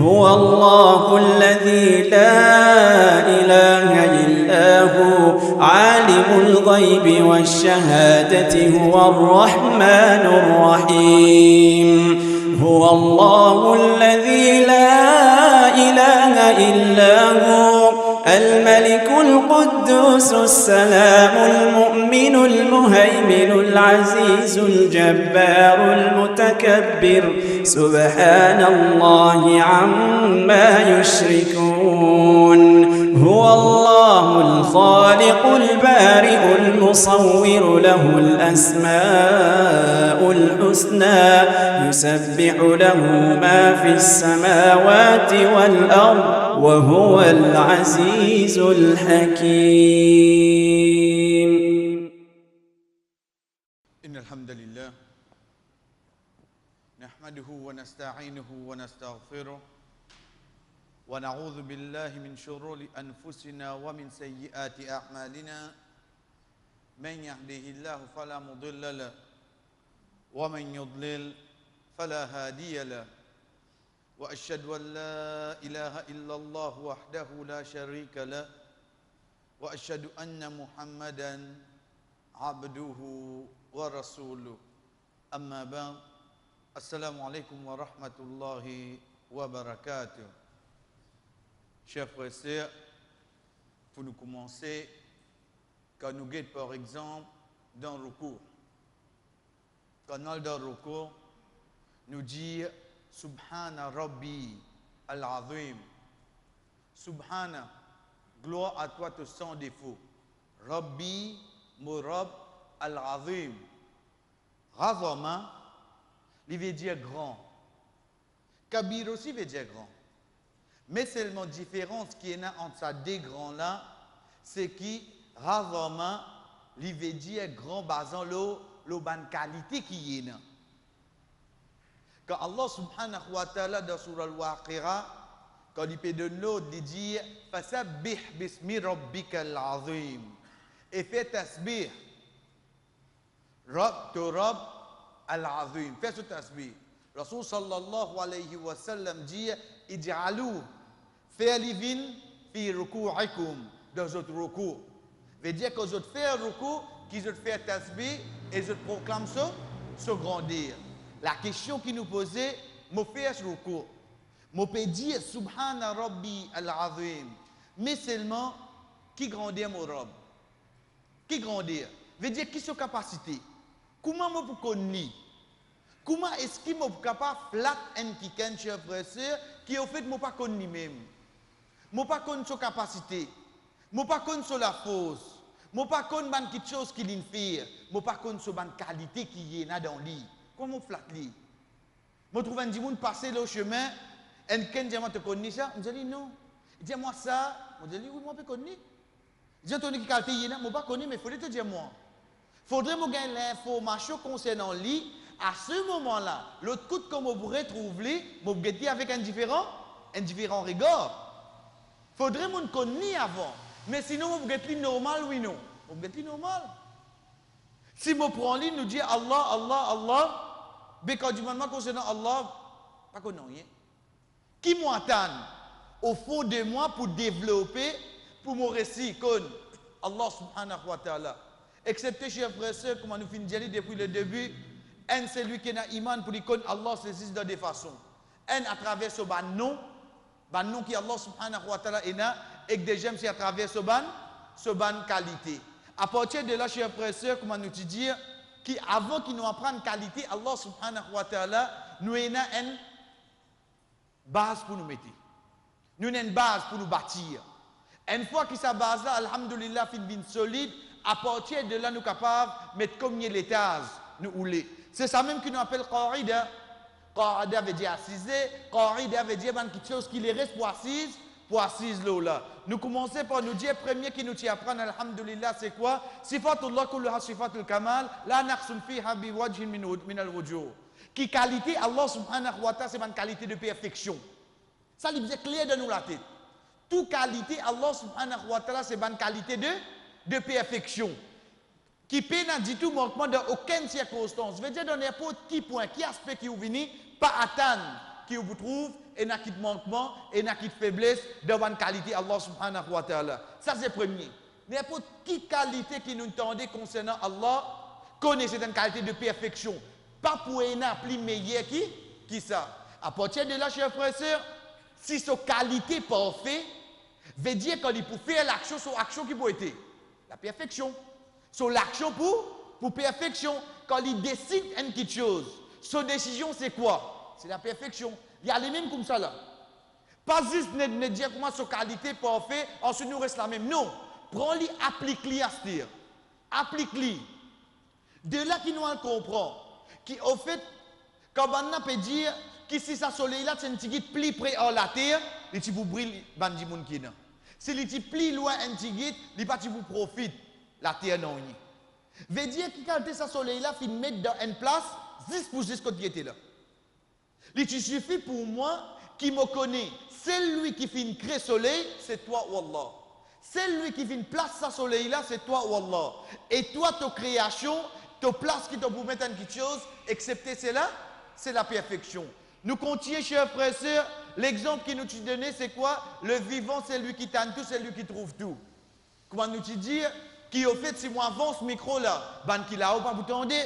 هو الله الذي لا إله إلا هو عالم الغيب والشهادة هو الرحمن الرحيم هو الله الذي لا إله إلا هو الملك القدوس السلام المؤمن المهيمن العزيز الجبار المتكبر سبحان الله عما يشركون هو الله الخالق البارئ المصور له الأسماء الحسنى يسبح له ما في السماوات والأرض وهو العزيز الحكيم. إن الحمد لله نحمده ونستعينه ونستغفره ونعوذ بالله من شرور أنفسنا ومن سيئات أعمالنا من يهده الله فلا مضل له ومن يضلل فلا هادي له وأشهد أن لا إله إلا الله وحده لا شريك له وأشهد أن محمدا عبده ورسوله أما بعد السلام عليكم ورحمة الله وبركاته. Chers frères et sœurs, pour nous commencer, quand nous guettons par exemple dans le recours, quand nous dans le recours, nous disons Subhana Rabbi al-Azim. Subhana, gloire à toi sans défaut. Rabbi, Murab al-Azim. Razama, il veut dire grand. Kabir aussi veut dire grand. Mais seulement différence qui est entre ces deux grands-là, c'est que Razama, il veut dire grand basant le bonne qualité qui est là. Quand Allah subhanahu wa ta'ala dans surah Al-Waqi'a, quand il peut donner l'autre, il dit Fasabbih bismi rabbikal azim. Et fais tasbih. Rabb to Rabb al-azim. Fais ce tasbih. Rasul sallallahu alayhi wa sallam dit Ij'alu fi'livin fi ruku'ikum. Dans votre ruku'. Veut dire que vous faites un ruku', qu'ils ont fait tasbih et vous proclament ce grandir. La question qui nous posait, je fais ce recours. Je peux dire Subhana Rabbi al-Azim. Mais seulement, qui grandit mon Rabb? Qui grandit? Veut dire qui sont capacité? Comment je peux connaître? Comment est-ce que je suis capable de flat un kiken, chers frères et sœurs, qui au fait, je ne peux pas connaître même? Je ne peux pas connaître sa capacité. Je ne peux pas connaître la force. Je ne peux pas connaître quelque chose qui l'infère. Je ne peux pas connaître sa qualité qui est dans lui. Comment on flatte lui? Je trouve un dimanche passer le chemin, et quelqu'un dit, tu connais ça? Je dis non. Il dit, moi ça. Je dis, oui, moi je connais. Il dit, tu connais qui qualité il y a? Je ne pas connais, mais il faudrait te dire moi. Il faudrait me gagner l'information concernant lui. À ce moment-là, l'autre coup, comme on pourrait trouver, je vais dire avec un différent regard. Il faudrait me connaître avant. Mais sinon, je vais dire normal, oui, non. Je vais dire normal. Si je prends lui, nous dit Allah, Allah, Allah, mais quand je demande concernant Allah, pas qu'on rien. Qui m'attend au fond de moi pour développer, pour mon récit, comme Allah subhanahu wa ta'ala. Excepté, chers frères et sœurs, comme nous finissons de dire depuis le début, un c'est lui qui a iman pour dire que Allah s'existe de deux façons. Un à travers ce nom qui Allah subhanahu wa ta'ala est là, et que deuxième c'est à travers ce ban qualité. À partir de là, chers frères et sœurs, comment nous dire qu'avant qu'ils nous apprennent qualité, Allah subhanahu wa ta'ala nous a une base pour nous mettre. Nous avons une base pour nous bâtir. Une fois que cette base-là, alhamdulillah, fait une solide, à partir de là, nous sommes capables de mettre combien l'étage nous rouler. C'est ça même qu'on appelle Qarida. Qarida veut dire assiser. Qarida veut dire quelque chose qui les reste pour assise là. Nous commençons par nous dire, premier qui nous apprend, alhamdulillah, c'est quoi? Sifatullah kulluha sifatul kamal, la naqsun fiha bi wajhin min al-wujuh. Qui qualité, Allah subhanahu wa ta'ala, c'est une qualité de perfection. Ça, il est clair de nous la tête. Toute qualité, Allah subhanahu wa ta'ala, c'est une qualité de perfection. Qui peut n'a du tout manquement dans aucune circonstance. Je veux dire, dans n'importe qui point, qui aspect qui vous venez, pas attendre qui vous trouve, et n'a qui de manquement, et n'a qui de faiblesse de bonne qualité Allah subhanahu wa ta'ala. Ça c'est premier. N'importe quelle qualité qui nous tendait concernant Allah, connaît cette qualité de perfection. Pas pour un plus meilleur qui ça. À partir de là, chers frères et sœurs, si sa qualité parfaite, veut dire qu'il peut faire l'action, son action qui peut être la perfection. Son l'action pour perfection. Quand il décide une petite chose, sa décision c'est quoi? C'est la perfection. Il y a les mêmes comme ça là. Pas juste ne dire comment sa qualité parfaite, ensuite nous reste la même. Non. Prends-les, applique-les à ce dire. Applique-les. De là qu'il nous comprend. Qui au fait, quand on peut dire que si ça soleil là, c'est un petit plus près à la terre, il petit vous brille bandi moun qui nan. Si il petit plus loin un petit guide, il pas vous profite la terre non ni. Veut dire que quand ça soleil là, il met dans une place, juste pour juste côté était là. Il suffit pour moi qui me connaît, c'est lui qui fait créer soleil, c'est toi ou Allah. C'est lui qui vient place sa soleil là, c'est toi ou Allah. Et toi, ta création, ta place qui te pour mettre en quelque chose, excepté cela, c'est la perfection. Nous continuons, chers frères et sœurs, l'exemple qui nous est donné, c'est quoi? Le vivant, c'est lui qui tente tout, c'est lui qui trouve tout. Comment nous dire? Qui au fait, si moi avance ce micro là, ban qui là, pas vous tendez.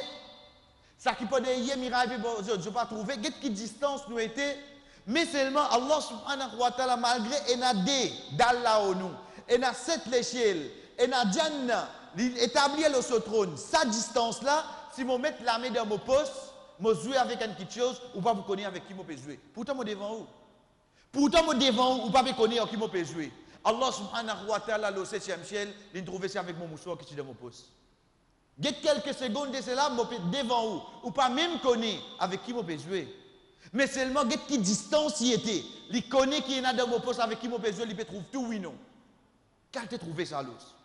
Ça qui peut dire, hier, miracle, je ne pas trouver, quelle distance nous était. Mais seulement Allah subhanahu wa ta'ala, malgré Enadé, d'Allah au nous. Et dans cette échelle, et dans Jannah, établir le trône, sa distance là, si je mets la main dans mon poste, je joue avec une petite chose, ou pas vous connaissez avec qui je peux jouer. Pourtant, je devant où? Pourtant, je devant où, ou pas vous connaissez avec qui je peux jouer. Allah subhanahu wa ta'ala, le 7e ciel, il trouve ça avec mon mouchoir qui est dans mon poste. Il y a quelques secondes de cela, je peux devant où, ou pas même connaître avec qui je peux jouer. Mais seulement, il y a qui distance il était. Il connaît qui est dans mon poste avec qui je peux jouer, il peut trouver tout, oui, non. Quand tu trouvé ça, l'os?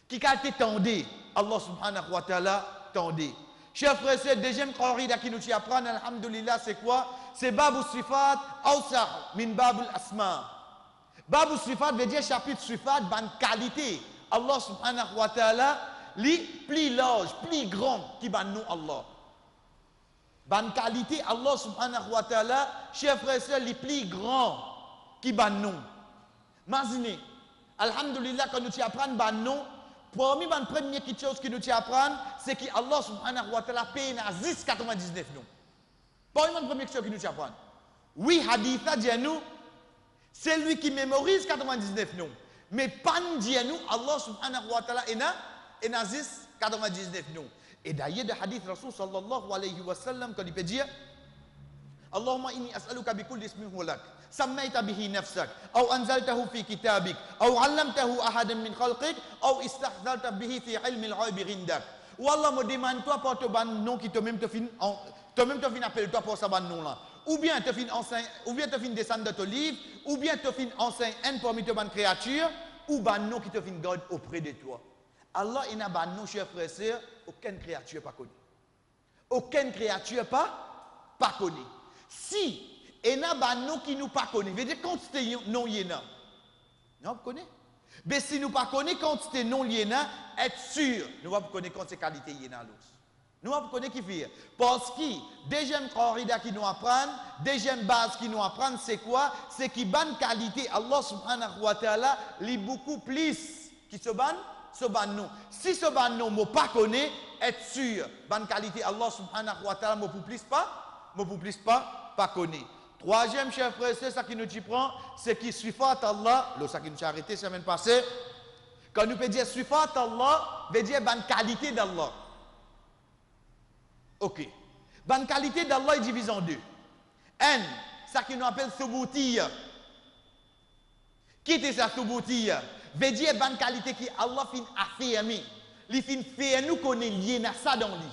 Qui quand tu tendé? Allah subhanahu wa ta'ala tendé. Chers frères, c'est le deuxième corrida qui nous apprend, alhamdulillah, c'est quoi? C'est Babou Sifat, Awsa, min Babul Asma. Babou Sifat veut dire chapitre Sifat, ban qualité. Allah subhanahu wa ta'ala, li plus large, plus grand qui ban nous Allah. Ban qualité, Allah subhanahu wa ta'ala, chers frères, c'est les plus grand qui ban nous. Imaginez. Alhamdulillah, quand nous apprenons ban non, parmi les premières choses que nous apprenons, c'est que Allah subhanahu wa ta'ala paye à 10,99 non. Parmi les premières choses que nous apprenons. Oui, hadith dit nous, c'est lui qui mémorise 99 non. Mais pas dit nous, Allah subhanahu wa ta'ala est à 10,99 non. Et d'ailleurs, le hadith Rasul sallallahu alayhi wa sallam, quand il peut dire, Allahumma inni as'aluka bi kulli ismin huwa lak. سميت به نفسك أو أنزلته في كتابك أو علمته أحدا من خلقك أو استحضرت به في علم الغيب عندك. Wallah me demande toi pour te ban nom qui toi même te fin appelle toi pour ça ban nom là. Ou bien te fin enseigne, ou bien te fin descendre de ton livre, ou bien te fin enseigne un parmi te ban créature, ou ban nom qui te fin garde auprès de toi. Allah il n'a ban nom, chers frères et sœurs, aucune créature pas connue. Aucune créature pas connue. Si et n'a pas nous qui nous pas connaît. Veut dire quantité non yéna. Non, vous connaissez? Mais si nous pas connaît quantité non yéna, être sûr, nous va connaître quantité qualité yéna l'os. Nous va connaître qui fait. Parce que deuxième corrida qui nous apprend, deuxième base qui nous apprend, c'est quoi? C'est qui bonne qualité Allah subhanahu wa ta'ala lit beaucoup plus qui se ban nous. Si ce ban nous ne pas connaît, être sûr, bonne qualité Allah subhanahu wa ta'ala me plus pas connaît. Troisième, chers frères, c'est ça qui nous y prend, c'est qui suffat Allah, ça qui nous a arrêté la semaine passée. Quand nous pouvons dire suffat Allah, veut dire bonne qualité d'Allah. Ok. Bonne qualité d'Allah est divisé en deux. Un, ça qui nous appelle thuboutiya. Qui est ça thuboutiya? Veut dire bonne qualité qui Allah fin affirmé. Il fin fait nous connaître lié à ça dans lui.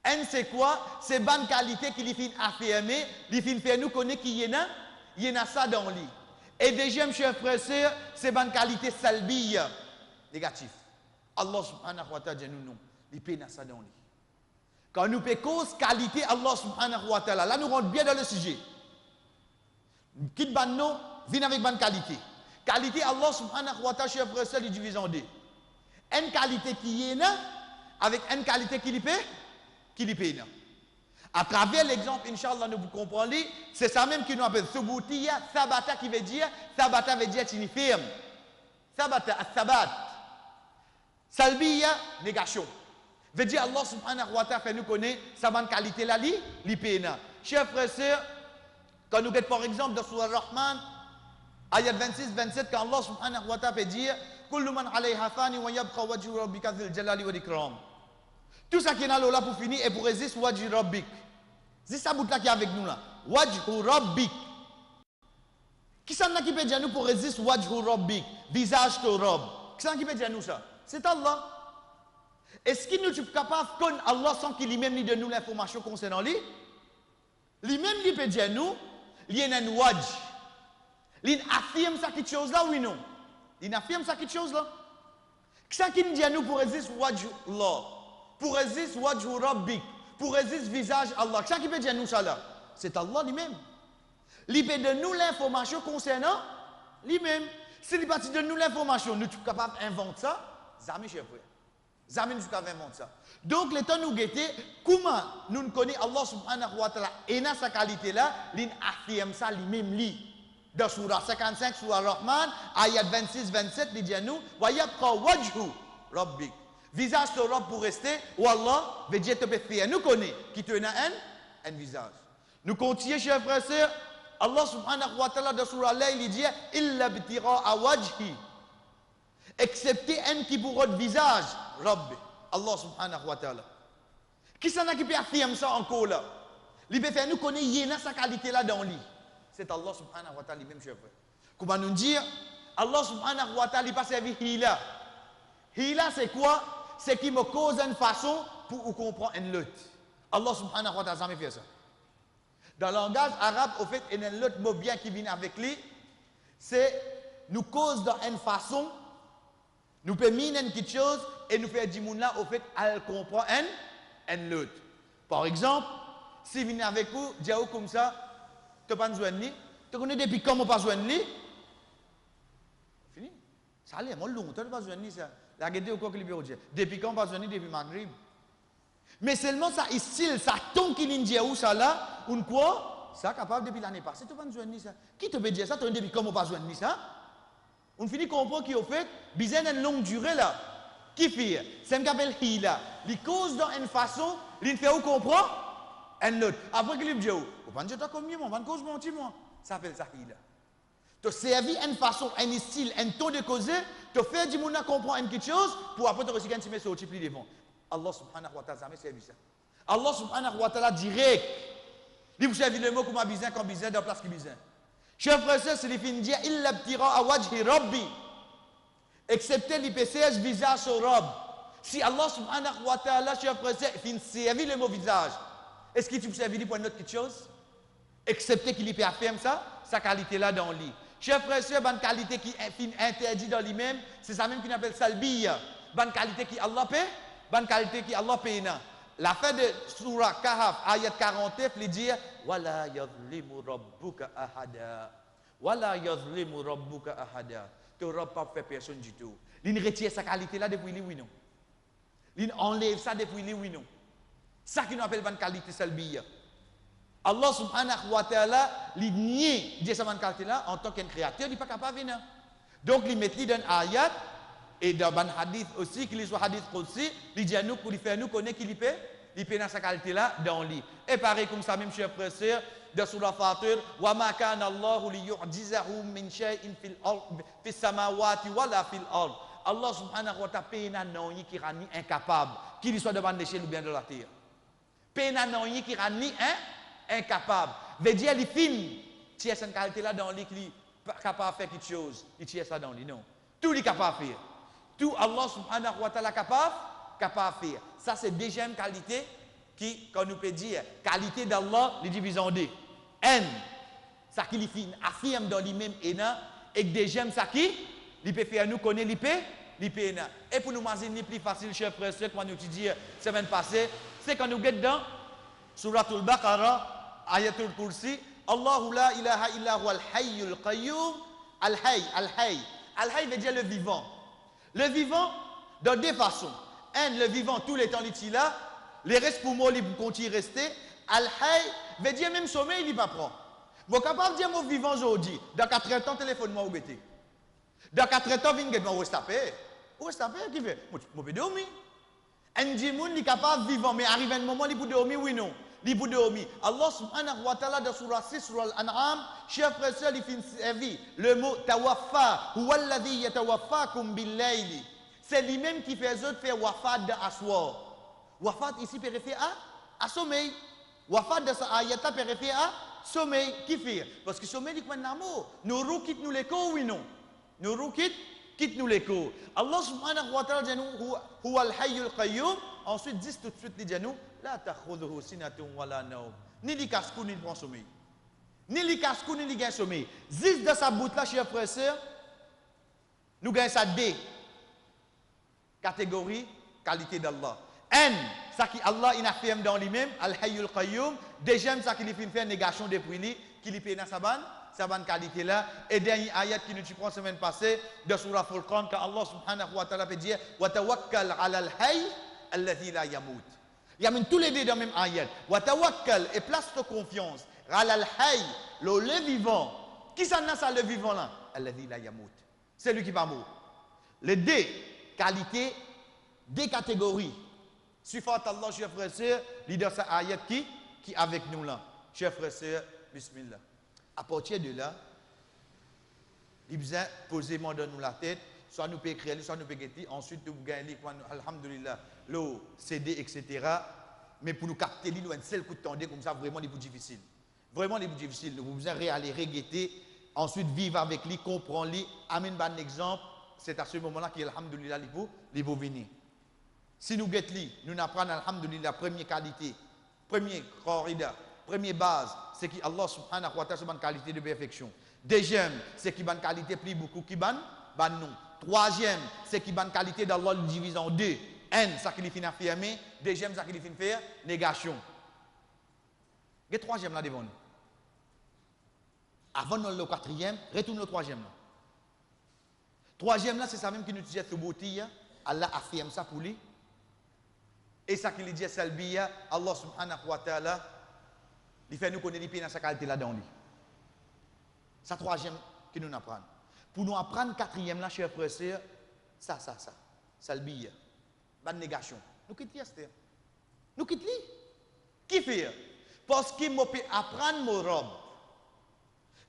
Un, c'est quoi? C'est bonne qualité qui lui fait affirmer, lui fait nous connaître qu'il y en a ça dans lui. Et deuxième, chers frères et sœurs, c'est bonne qualité salbiya, négatif. Allah subhanahu wa ta'ala nous non, il fait ça dans lui. Quand nous payons cause qualité Allah subhanahu wa ta'ala, là nous rentrons bien dans le sujet. Quitte ban non, vient avec bonne qualité. Qualité Allah subhanahu wa ta'ala, chers frères et sœurs, il divise en deux. Une qualité qui est là, avec une qualité qui lui paye. Qui lui paye. À travers l'exemple, Inch'Allah, nous vous comprenons, c'est ça même qui nous appelle Thuboutiya, Sabata qui veut dire, Sabata veut dire une firme. Sabata, Sabat. Salbiya, négation. Veut dire Allah subhanahu wa ta'ala fait nous connaître sa bonne qualité là, l'ipéna. Chers frères et sœurs, quand nous regardons par exemple dans Surah Rahman, ayat 26-27, quand Allah subhanahu wa ta'ala fait dire Kullu man alayha fani wa yabqa wajhu rabbika dhil jalali wal ikram. Tout ça qui est là pour finir et pour résister wajhu rabbik. C'est ça bout là qui est avec nous là. Wajhu rabbik. Qui ça qui peut dire nous pour résister wajhu rabbik, visage de Rabb. Qui ça qui peut dire nous ça? C'est Allah. Est-ce qu'il nous est capable de connaître Allah sans qu'il lui-même lui donne nous l'information concernant lui? Lui-même lui peut dire nous, il y a un wajh. Il affirme ça quelque chose là, oui non? Il affirme ça quelque chose là? Qu'est-ce qu'il nous dit à nous pour résister wajh Allah? Pour résister wajh rabbik? Pour résister visage Allah? Qu'est-ce qu'il peut dire à nous ça là? C'est Allah lui-même. Il peut donner nous l'information concernant lui-même. S'il peut donner nous l'information, nous sommes capables d'inventer ça, jamais cher frère. Jamais nous sommes capables d'inventer ça. Donc, le temps nous guetter, comment nous connaissons Allah subhanahu wa ta'ala et dans sa qualité là, il affirme ça lui-même lui. Dans Surah 55, Surah Rahman, ayat 26-27, il dit à nous, wa yabqa wajhu rabbik. Visage de Rabb pour rester, ou Allah veut dire te faire. Nous connaissons qui te a un visage. Nous continuons, chers frères et sœurs. Allah subhanahu wa ta'ala dans Surah Layl, il dit illa btira'a wajhi. Excepté un qui pour votre visage, Rabbi. Allah subhanahu wa ta'ala. Qui s'en a qui peut affirmer ça encore là? Il peut faire nous connaître yéna sa qualité là dans lui. C'est Allah subhanahu wa ta'ala lui-même, chers frères. Comment nous dire? Allah subhanahu wa ta'ala il pas servi hila. Hila c'est quoi? C'est qui me cause une façon pour comprendre une lutte. Allah subhanahu wa ta'ala jamais fait ça. Dans le langage arabe, au fait, il y a un autre mot bien qui vient avec lui, c'est nous cause dans une façon, nous peut miner quelque chose et nous faire dire là, au fait, elle comprend une lutte. Par exemple, si vient avec vous, dis comme ça, tu n'as pas besoin de lui, tu connais depuis quand on n'a pas besoin de lui? Fini. Ça allait, moi longtemps, tu n'as pas besoin de lui, ça. La gueule, quoi que lui dire. Depuis quand on n'a pas besoin de lui, depuis Maghrib. Mais seulement ça style, ça tombe qui l'india où ça là, ou quoi, ça capable depuis l'année passée, tu pas besoin de ça. Qui te peut dire ça, tu depuis comment pas besoin de ça? On finit comprendre qu'il au fait, besoin d'une longue durée là. Qui fait? C'est un qu'appelle hila. Les causes dans une façon, il fait où comprend? Un autre. Après qu'il dit, on va dire comme moi, on va cause mon petit moi. Ça s'appelle ça hila. Tu servi une façon, un style, un ton de causer, tu fais du monde comprendre quelque chose, pour après te recycler un petit peu sur le plus devant. Allah subhanahu wa ta'ala jamais servi ça. Allah subhanahu wa ta'ala direct. Il vous servi le mot comme bizin, comme bizin, dans la place qui bizin. Chers frères et sœurs, c'est les fins de dire, il l'abtira à wajhi rabbi. Excepté l'IPCS visage au Rabb. Si Allah subhanahu wa ta'ala, chers frères et sœurs, fin servi le mot visage, est-ce qu'il vous servi pour une autre quelque chose? Excepté qu'il peut affirmer ça, sa qualité là dans lui. Chers frères et sœurs, bonne qualité qui est interdit dans lui-même, c'est ça même qu'on appelle salbiya. Bonne qualité qui Allah paie. Bonne qualité qui Allah paye. La fin de Surah Kahf, ayat 49, il dit Wala yazlimu rabbuka ahada. Wala yazlimu rabbuka ahada. Tu n'auras pas fait personne du tout. Il retire sa qualité là depuis lui, oui, non. Il enlève ça depuis lui, oui, non. Ça qui nous appelle bonne qualité salbiya. Allah subhanahu wa ta'ala, il nie sa bonne qualité là en tant qu'un créateur, il n'est pas capable de venir. Donc, il met dans ayat. Et dans un hadith aussi, qu'il soit hadith aussi, il dit à nous pour lui faire nous connaître qu'il peut dans sa qualité là dans lui. Et pareil comme ça, même chers frères et sœurs, dans Surah Fatir, wa ma kana Allahu li yu'jizahu min shay'in fis samawati wala fil ard. Allah subhanahu wa ta'ala pena non qui rani incapable, qu'il soit devant l'échelle ou bien de la terre. Pena non qui rani incapable. Veut dire il fin, tiens cette qualité là dans lui qui est capable de faire quelque chose, il tient ça dans lui non. Tout est capable de faire. Tout Allah subhanahu wa ta'ala capable de faire. Ça c'est deuxième qualité qui, quand nous peut dire, qualité d'Allah, les divisons en deux. Un, ça qui affirme dans lui-même et deuxième, ça qui, il peut faire nous connaître l'IP. Et pour nous imaginer plus facile, chers frères et sœurs, quand nous étudions semaine passée, c'est quand nous regardons dans Suratul Baqarah, Ayatul Kursi, Allahu la ilaha illa huwa al-hayyul qayyum, al-hayy. Al-hayy veut dire le vivant. Le vivant, dans deux façons. Un, le vivant, tous les temps, il là. Les restes pour moi, ils continuent à rester. Al-Hay veut dire même sommeil, il ne pas prend. Vous capable de dire, moi vivant aujourd'hui, dans 4 ans, téléphone-moi ou bêté. Dans 4 ans, vingts moi, où est-ce que qui fait? Moi, peux dormir. Un djimoun, il est capable de vivre, mais arrive un moment, il peut dormir, oui, non. Il peut dormir. Allah subhanahu wa ta'ala, dans surah 6, surah Al-An'am, chers frères et sœurs, il fait servi. Le mot tawaffa, huwa alladhi yatawaffakum bil-layli. C'est lui-même qui fait autres faire wafat de aswar. Wafat ici, peut référer à sommeil. Wafat de sa ayata, peut référer à sommeil. Qui fait? Parce que sommeil, il est l'amour. Nous roues quitte nous les corps, oui, non. Nous roues quitte nous les corps. Allah subhanahu wa ta'ala dit nous, huwa al-hayyul qayyum. Ensuite, dit tout de suite, il dit nous, la takhudhuhu sinatun wala nawm. Ni li kaskou, ni li prend sommeil. Ni li kaskou, ni li gagne sommeil. Zis de sa bout là, chers frères et sœurs, nous gagnons ça D. Catégorie, qualité d'Allah. N, ça qui Allah il affirme dans lui-même, al-hayyul qayyum. Deuxième, ça qui lui fait négation depuis lui, qui lui paye dans sa bonne qualité là. Et dernier ayat qui nous prend la semaine passée, de Surah Furqan, quand Allah subhanahu wa ta'ala peut dire, wa tawakkal ala al-hayy, alladhi la yamut. Il y a même tous les deux dans le même ayat. Wa tawakkal, et place ta confiance, ala al-hayy, le vivant. Qui ça n'a ça le vivant là? Alladhi la yamut. C'est lui qui va mourir. Les deux qualités, deux catégories. Suffat Allah, chers frères et sœurs, leader sa ayat qui avec nous là. Chers frères et sœurs, bismillah. À partir de là, il besoin posément dans nous la tête, soit nous pouvons écrire, soit nous pouvons guetter, ensuite nous gagnons, alhamdulillah, le CD, etc. Mais pour nous capter, nous un seul coup de temps, comme ça, vraiment, les plus difficiles. Vraiment, les plus difficiles. Nous besoin aller reguetter, ensuite vivre avec lui, comprendre lui, amener un exemple. C'est à ce moment-là qu'il alhamdulillah, les beaux venir. Si nous guettons lui, nous apprenons alhamdulillah, première qualité, premier corridor, première base, c'est qui Allah subhanahu wa ta'ala, c'est une qualité de perfection. Deuxième, c'est qui une qualité plus beaucoup qui ban non. Troisième, c'est qui une qualité d'Allah le divise en deux. Un, ça qui lui fait affirmer. Deuxième, ça qui lui fait faire négation. Et le troisième là devant nous. Avant le quatrième, retourne le troisième là. Troisième là, c'est ça même qui nous dit Thubuti, Allah affirme ça pour lui. Et ça qui lui dit Salbiya, Allah subhanahu wa ta'ala, il fait nous connaître les dans sa qualité là-dedans. Ça troisième qui nous apprend. Pour nous apprendre quatrième là, chers frères et sœurs, ça. Salbiya. Pas de négation. Nous quittons Esther. Nous quittons. Qui fait? Parce qu'il m'a pu apprendre mon robe.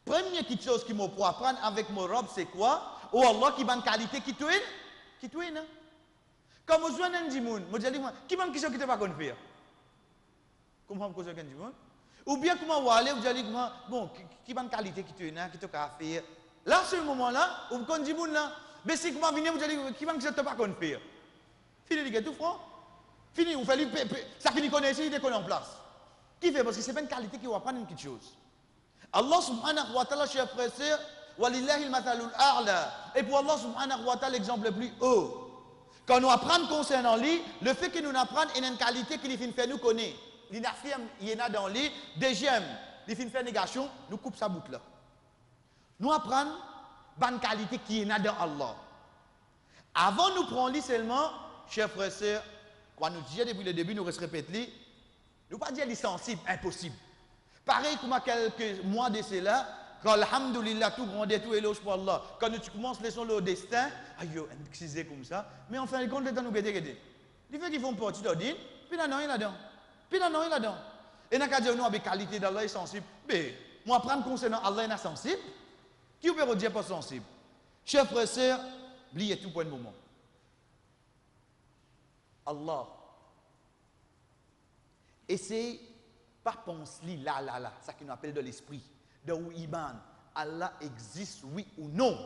Première petite chose qu'il m'a pu apprendre avec mon robe, c'est quoi? Oh Allah qui a une qualité qui touine. Qui touine, hein? Quand je suis un djimoun, je dis, qui m'a dit que tu ne pas faire? Comment je suis un djimoun? Ou bien comment vous allez, vous allez dire, bon, qui a une qualité qui touine, qui te fait? Là, ce moment-là, vous avez un djimoun là. Mais si vous venez, vous allez dire, qui m'a dit que tu ne pas faire? Fini, les gars, tout franc. Fini, vous faites ça qui nous connaît ici, il est en place. Qui fait? Parce que ce n'est pas une qualité qui va apprendre une petite chose. Allah subhanahu wa ta'ala, chers frères et sœurs, walillahi al-mathalul a'la. Et pour Allah subhanahu wa ta'ala, l'exemple le plus haut. Quand nous apprenons concernant lui, le fait que nous apprenons est une qualité qui nous fait nous connaître. Il affirme, il y en a dans lui. Deuxième, il fait négation, nous coupe sa boucle là. Nous apprenons bonne qualité qui est dans Allah. Avant nous prendre lui seulement, chers frères et sœurs, quand nous disons depuis le début, nous répétons lui, nous ne pas dire les sensibles, impossible. Pareil comme à quelques mois de cela, quand alhamdulillah tout grandit, tout éloge pour Allah, quand nous commençons leçon le destin, aïe, c'est comme ça, mais en fin de compte, nous guetter. Les fait qu'ils font partie d'ordine, puis là, non, il là-dedans. Puis là, non, il là-dedans. Et nous avons dit, nous avons qualité d'Allah est sensible. Mais, moi, prendre concernant Allah est sensible. Qui peut dire pas sensible? Chers frères et sœurs, oubliez tout pour un moment. Allah. Essayez pas penser là, ça qui nous appelle de l'esprit, de où Iman. Allah existe, oui ou non?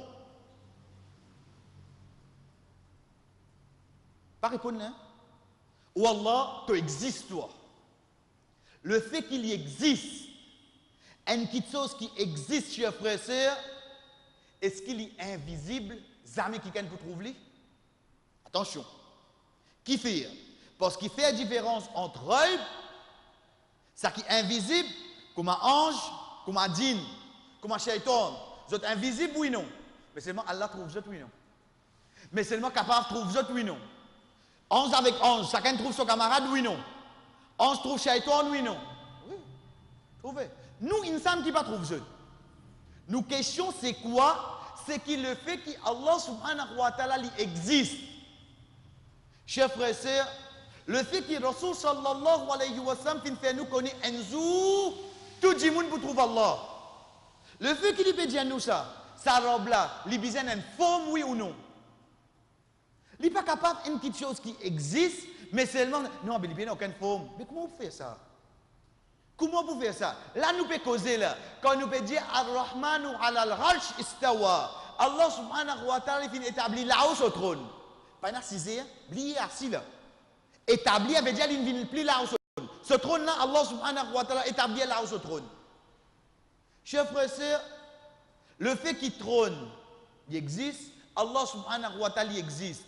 Pas répondre, hein? Ou Allah, tu existes, toi. Le fait qu'il y existe, une petite chose qui existe, chers frères et sœurs, est-ce qu'il est invisible? Jamais qui pour trouver? Attention. Qui fait? Parce qu'il fait la différence entre eux, ça qui est invisible, comme un ange, comme un djinn, comme un shaitan. Vous êtes invisible, oui non. Mais seulement Allah trouve vous, oui non. Mais seulement capable de trouver vous, oui non. Ange avec ange, chacun trouve son camarade, oui non. Ange trouve shaitan, oui non. Oui. Trouvez. Nous, insan qui pas trouve jeune. Nous question c'est quoi? C'est qui le fait qu'Allah subhanahu wa ta'ala existe. Chers frères et sœurs, le fait que Rasul sallallahu alayhi wa sallam fait nous connaître un jour, tout le monde pour trouver Allah. Le fait qu'il peut dire nous ça, sa robe là, il besoin d'une forme, oui ou non? Il n'est pas capable d'une petite chose qui existe, mais seulement, non, mais il n'y a aucune forme. Mais comment vous faites ça? Comment vous faites ça? Là, nous pouvons causer là. Quand nous pouvons dire Ar-Rahmanu ala al-Arsh istawa. Allah subhanahu wa ta'ala il établit là-haut au trône. Pas une assise, il est assis là. Établi, veut dire qu'il ne vient plus là-haut au trône. Ce trône-là, Allah subhanahu wa ta'ala établit là-haut au trône. Chers frères et sœurs, le fait qu'il trône, il existe. Allah subhanahu wa ta'ala existe.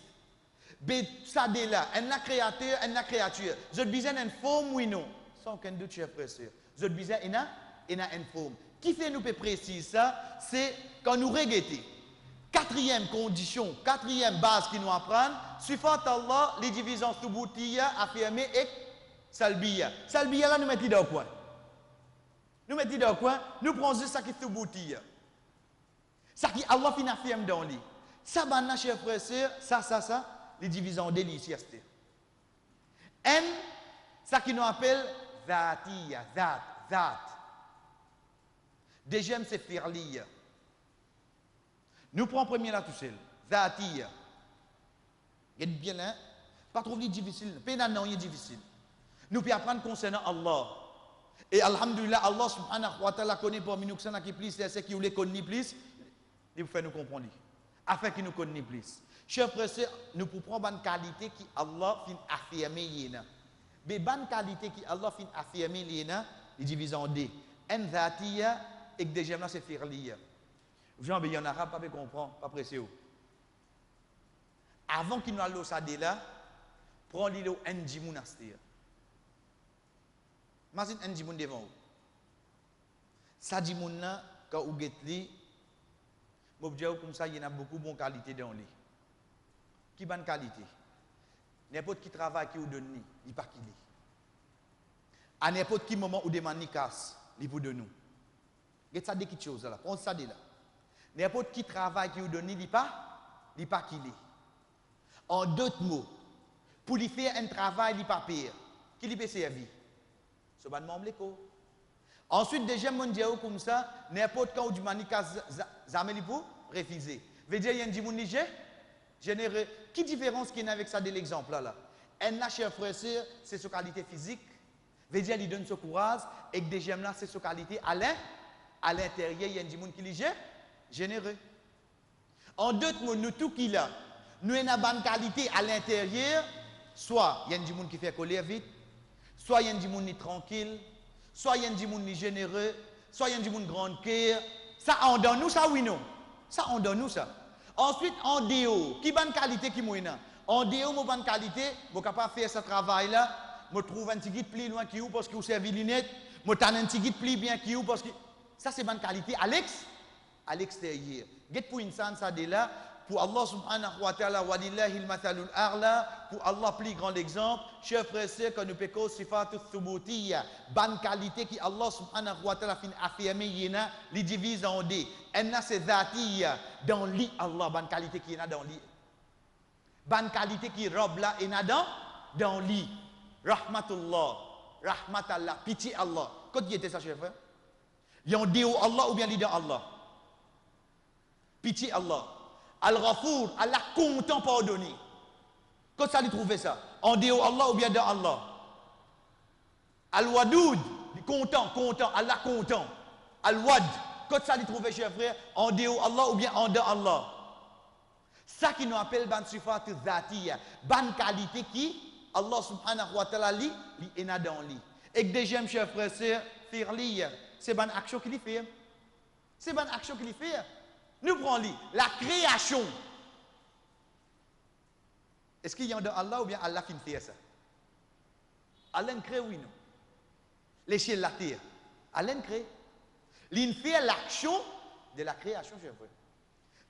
Mais ça est là, un créateur, une créature. Je besoin d'une forme, oui, non. Sans aucun doute, chers frères et sœurs. Je besoin d'une forme. Qui fait nous préciser ça? C'est quand nous regardons. Quatrième condition, quatrième base qui nous apprend, suffat Allah, les divisions subutiya, affirmées et salbiya. Salbiya là, nous mettons dans quoi? Nous mettons dans quoi? Nous prenons juste ça qui est subutiya. Ça qui Allah fin affirme dans lui. Ça, chers frères et sœurs, ça, les divisions délicieuses. N, ça qui nous appelle zatiya, zat. Deuxième, c'est firliya. Nous prenons premier là tout seul. Zatiya. Il est bien là. Pas trop difficile. Pas non, il est difficile. Nous pouvons apprendre concernant Allah. Et alhamdulillah, Allah subhanahu wa ta'ala connaît parmi nous qui plus, c'est ceux qui voulaient connaître plus. Il faut faire nous comprendre. Afin qu'il nous connaisse plus. Chers frères et sœurs, nous pouvons prendre une qualité qui Allah fin affirmer. Mais bonne qualité qui Allah fin affirmer, il divise en deux. En zatiya et que deuxième là c'est firliya. Jean, mais il y en a arabe, pas comprendre, pas pressé. Avant qu'il nous aille au Sadé là, prends l'île au Ndjimoun Astir. Imagine Ndjimoun devant vous. Sadimoun là, quand vous êtes li, je dis comme ça, il y a beaucoup de bonne qualité dans lui. Qui bonne qualité? N'importe qui travaille qui vous donne, il n'est pas qui est. À n'importe quel moment où demande ni casse, il vous donne nous. Vous ça des petites choses là, prends ça là. N'importe qui travaille qui vous donne, il n'est pas qui est. En d'autres mots, pour lui faire un travail, il n'est pas pire. Qui lui peut servir? Ce n'est pas ensuite, déjà, mon Dieu, comme ça, n'importe quand du manika zameli pour refuser. Veut dire, il y a un dimoun généreux. Qui différence qu'il y a avec ça de l'exemple là? Un cher frère, c'est sa qualité physique. Veut dire, il donne ce courage. Et que déjà, là, c'est sa qualité à l'intérieur, il y a un dimoun qui est généreux. En d'autres mots, nous tout qui là, nous avons une bonne qualité à l'intérieur. Soit il y a un dimoun qui fait colère vite, soit il y a un dimoun qui est tranquille. Soit il y a un dimoun qui est généreux, soit il y a un dimoun grand cœur. Ça en donne nous, ça oui non. Ça en donne nous ça. Ensuite, en déo, qui bonne qualité qui moyenne. En déo, mon bonne qualité, je suis capable de faire ce travail là. Je trouve un petit guide plus loin qui ou parce que vous servez lunettes. Je trouve un petit guide plus bien qui ou parce que ça c'est bonne qualité à l'extérieur. Get pour une ça de là. Pour Allah subhanahu wa ta'ala, walillahi al-mathalul a'la, pour Allah plus grand exemple, chers frères et sœurs, quand nous pécons sifatul thubutiyya, bonne qualité qui Allah subhanahu wa ta'ala fin affirmé yena, les divise en deux. Enna c'est zatiyya, dans li Allah, bonne qualité qui est dans li. Bonne qualité qui robe là, et dans li. Rahmatullah, rahmatallah, pitié Allah. Quand il était ça, chers frères? Il y a un déo Allah ou bien l'idée Allah? Pitié Allah. Al-Ghafour, Allah content pardonner. Quand ça lui trouvait ça? En déo Allah ou bien dans Allah? Al-Wadoud, content, Allah content. Al-Wad, quand ça lui trouvait, chers frères, en déo Allah ou bien en dans Allah? Ça qui nous appelle ban sifat zatiya, ban qualité qui Allah subhanahu wa ta'ala li est dans lui. Et que deuxième, chers frères, c'est firliya, c'est ban action qu'il fait. C'est ban action qu'il fait. Nous prenons la création. Est-ce qu'il y a dans Allah ou bien Allah qui fait ça? Allah crée, oui, non. Les ciels, la terre. Allah crée. Il fait l'action de la création, chers frères.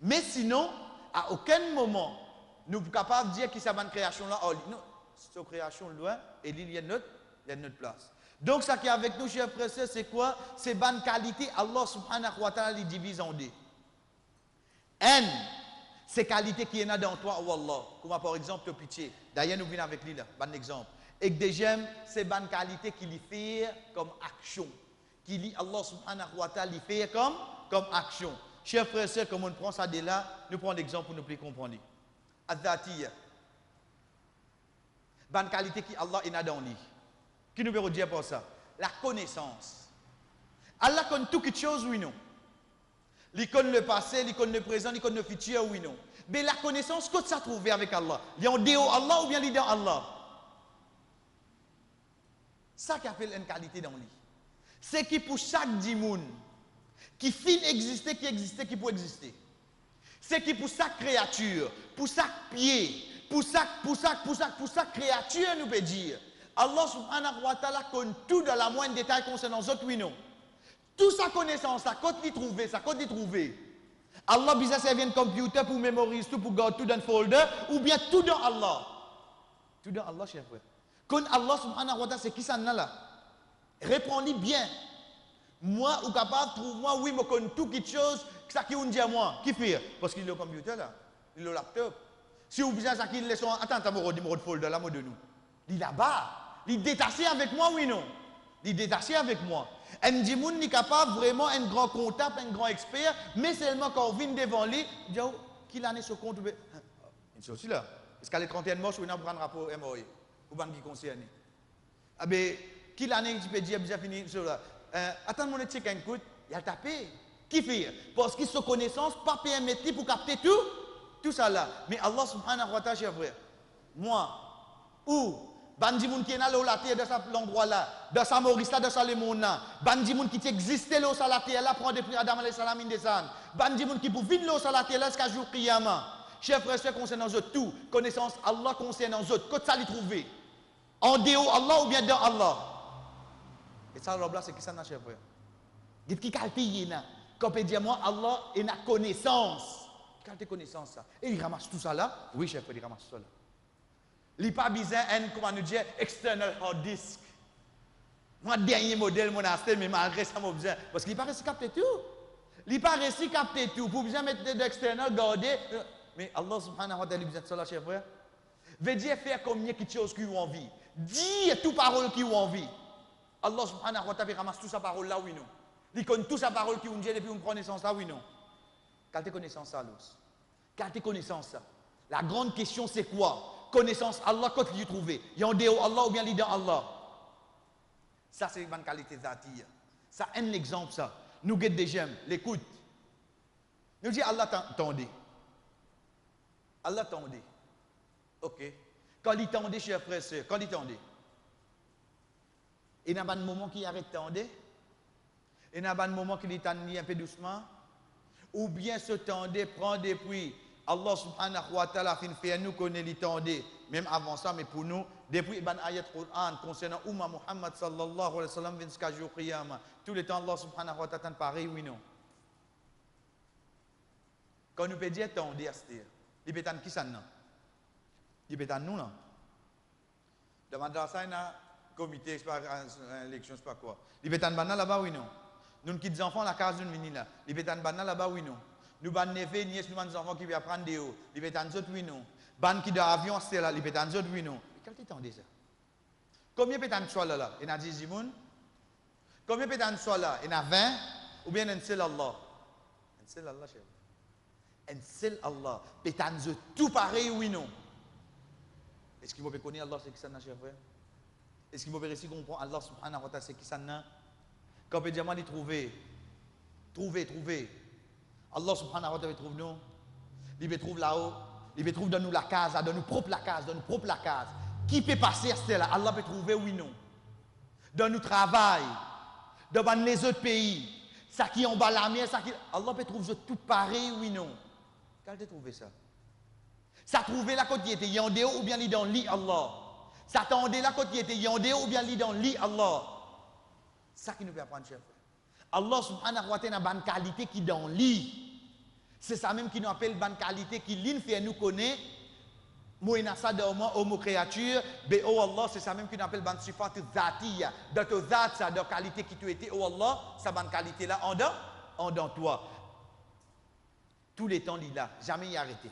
Mais sinon, à aucun moment, nous sommes capables de dire que c'est une création là. Oh, non, cette création loin, et il y a notre place. Donc, ça qui est avec nous, chers frères et sœurs, c'est quoi? C'est bonne qualité. Allah subhanahu wa ta'ala les divise en deux. N, c'est qualité qui est là dans toi, oh Allah. Comme par exemple, le pitié. D'ailleurs, nous venons avec lui là, bon exemple. Et que des j'aime, c'est bonne qualité qui lui fait comme action. Qui lit Allah subhanahu wa ta'ala lui fait comme action. Chers frères et sœurs, comme on prend ça de là, nous prenons l'exemple pour nous plus comprendre. Adhatiya. Bonne qualité qui Allah est là dans lui. Qui nous veut dire pour ça? La connaissance. Allah connaît toutes choses, oui, non? Il connaît le passé, il connaît le présent, il connaît le futur, oui, non? Mais la connaissance, qu'est-ce que ça trouve avec Allah? Il y a en dehors Allah ou bien il est dans Allah? Ça qui appelle une qualité dans lui. C'est qui pour chaque dimoun, qui finit exister, qui peut exister. C'est qui pour chaque créature, pour chaque pied, pour chaque créature, nous peut dire. Allah subhanahu wa ta'ala connaît tout dans la moindre détail concernant les autres, oui, non? Toute sa connaissance, ça compte l'y trouver, ça compte l'y trouver. Allah bisa servir un computer pour mémoriser tout, pour garder tout dans un folder, ou bien tout dans Allah. Tout dans Allah, cher frère. Quand Allah subhanahu wa ta'ala, c'est qui ça là? Répondez bien. Moi, ou capable, trouve-moi, oui, je connais tout quelque chose, que ça qui on dit à moi. Qui fait? Parce qu'il est au computer là, il est au laptop. Si vous besoin ça qu'il laisse, attends, t'as mon folder là, moi de nous. Il est là-bas. Il est détaché avec moi, oui, non? Il est détaché avec moi. Un dimoun n'est capable vraiment un grand comptable, un grand expert, mais seulement quand on vient devant lui, il dit, qui l'année ce compte? C'est aussi là. Est-ce qu'elle est 31 morts ou il y a un rapport MOE? Ou bien qui concerne? Ah ben, qui l'année tu peux dire, bien fini, cela. Attends, mon check un coup, il a tapé. Qui fait? Parce qu'il se connaissance, pas permettre pour capter tout ça là. Mais Allah subhanahu wa ta'ala, cher frère, moi, ou, bandi moun qui est là la terre dans l'endroit là, dans sa Maurice là, dans sa Lemon là, bandi moun qui existe là sur la terre là, prend depuis Adam alayhi salam descend, bandi moun qui pour vivre là sur la terre là jusqu'à jour qiyamah. Chers frères et sœurs concernant eux tout, connaissance Allah concernant eux, que ça les trouver. En dehors Allah ou bien dans Allah. Et ça là c'est qui ça cher frère? Dites qui qualité y là. Quand peut dire moi Allah est na connaissance. Quelle connaissance ça? Et il ramasse tout ça là? Oui, cher frère, il ramasse tout ça là. Il n'y a pas besoin d'un, comment nous dire, external hard disk. Moi, dernier modèle, mon acheté, mais malgré ça, j'ai besoin. Parce qu'il n'est pas réussi à capter tout. Il n'est pas réussi à capter tout. Pour besoin mettre de l'external, garder. Mais Allah subhanahu wa ta'ala, il a besoin de cela, cher frère. Veut dire faire combien de choses qui ont envie. Dire toute parole qui ont envie. Allah subhanahu wa ta'ala ramasse toute sa parole là, oui, non. Il connaît toute sa parole qui ont dit depuis une connaissance là, oui, non. Quelle est connaissance ça, Los? Quelle est connaissance ça? La grande question, c'est quoi? Connaissance Allah, quand il y trouvé. Il y a en dehors Allah ou bien il y a dans Allah. Ça, c'est une bonne qualité d'attir. Ça, un exemple, ça. Nous guettons des gemmes, l'écoute. Nous disons Allah tendez. Allah tendez. Ok. Quand il tendait, chers frères et sœurs, quand il tendait, il y a un moment qui arrête de tendre. Il y a un moment qui est un peu doucement. Ou bien se tendait, prend depuis. Allah subhanahu wa ta'ala fin fait nous connaît l'étendue, même avant ça, mais pour nous, depuis ban ayat Qur'an concernant Umma Muhammad sallallahu alayhi wa sallam jusqu'à jour qiyamah, tout le temps Allah subhanahu wa ta'ala pareil, oui non. Quand nous peut dire tendez à ce dire, il peut être qui ça non? Il peut être nous non? Dans madrasa il y a un comité, élection, je sais pas quoi. Il peut être banal là-bas, oui non? Nous qui des enfants la case d'une venir là, il peut être banal là-bas, oui non? Nous ban neveux, nièces, nous ban enfants qui viennent prendre des hauts. Ils veulent en autres, oui, non. Ban qui dans l'avion, c'est là, ils veulent en autres, oui, non. Quel temps ça? Combien peut en soit là? Il y a 10 personnes. Combien peut en soit là? Il y a 20 ou bien un seul Allah? Un seul Allah, cher. Un seul Allah. Peut en tout pareil, oui, non. Est-ce qu'il peut connaître Allah, c'est qui ça, cher frère? Est-ce qu'il peut réussir à comprendre Allah subhanahu wa ta'ala, c'est qui ça? Quand on peut dire, moi, trouver. Allah subhanahu wa ta'ala trouve nous, il trouve là-haut, il trouve dans nous la case, dans nous propre la case, Qui peut passer à cela? Allah peut trouver oui non. Dans nous travail, dans les autres pays, ça qui est en bas la mer, ça qui Allah peut trouver tout pareil oui non. Quand tu trouvé ça? Ça trouvé la côté était yandé ou bien li dans li Allah. Ça tendait la côté était yandé ou bien li dans li Allah. Ça qui nous peut apprendre chef. Allah subhanahu wa ta'ala a une bonne qualité qui dans lui. C'est ça même qui nous appelle bonne qualité qui l'in fait nous connaître Moïna ça dans homo créature, be oh Allah, c'est ça même qu'on appelle ban sifat zatiya. Dans ton zat, ça, dans qualité qui tu étais, oh Allah, ça ban qualité là, en dans toi. Tous les temps, il là, jamais y arrêté.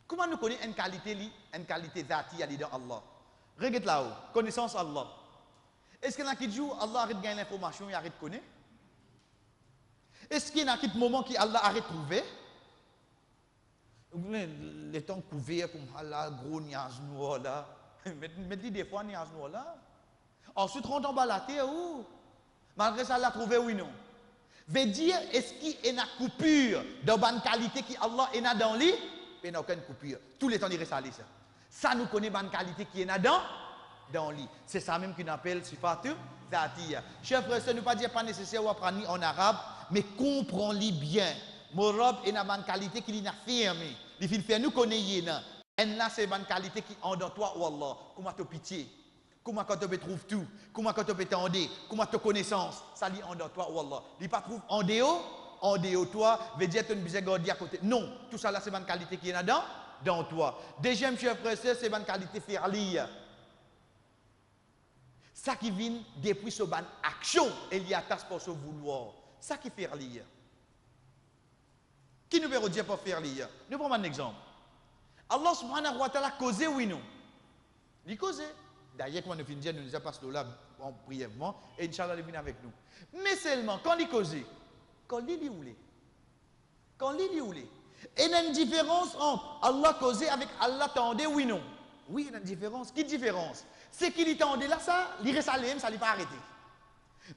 Comment nous connaissons une qualité zatiya dans Allah? Regarde là-haut, connaissance Allah. Est-ce qu'il y en a qui disent, Allah arrête de gagner l'information, il arrête de connaître? Est-ce qu'il y en a qui moment qui Allah arrête de trouver? Les temps couverts comme Allah, gros niage noir là. Mettez des fois niage noir là. Ensuite, rentre en bas la terre, où? Malgré ça, Allah trouvé, oui, non. Veut dire, est-ce qu'il y a une coupure de bonne qualité qui Allah est dans lui? Il n'y a aucune coupure. Tous les temps, il reste à ça. Ça nous connaît bonne qualité qui est dans lui. C'est ça même qu'on appelle sifatu zatiya. Chers frères, ce n'est pas dire pas nécessaire ou apprendre en arabe, mais comprends-le bien. Mon robe est une bonne qualité qui est affirmée. Il faut faire nous connaître. Et là, c'est une bonne qualité qui est dans toi, oh Allah. Comment tu as pitié? Comment tu trouves tout? Comment tu peux t'entendre? Comment tu as connaissance? Ça lit en dans toi, oh Allah. Il pas trouve en dehors toi, veut dire que tu ne garder à côté. Non, tout ça là, c'est une bonne qualité qui est dans toi. Deuxième, chers frères, c'est une bonne qualité faire lire. Ça qui vient depuis ce bonne action, il y a tasse pour se vouloir. Ça qui fait lire. Qui nous veut dire pour faire lire? Nous prenons un exemple. Allah subhanahu wa ta'ala causé oui non. Il causé. D'ailleurs, quand nous finissons, nous disons pas là brièvement, et Inch'Allah, il vient avec nous. Mais seulement, quand il causé, quand il dit où il est. Quand il dit où il est. Et il y a une différence entre Allah causé avec Allah tendait oui non. Oui, il y a une différence. Quelle différence? C'est qu'il est tendait là, ça, il reste à l'aime, ça ne pas arrêter.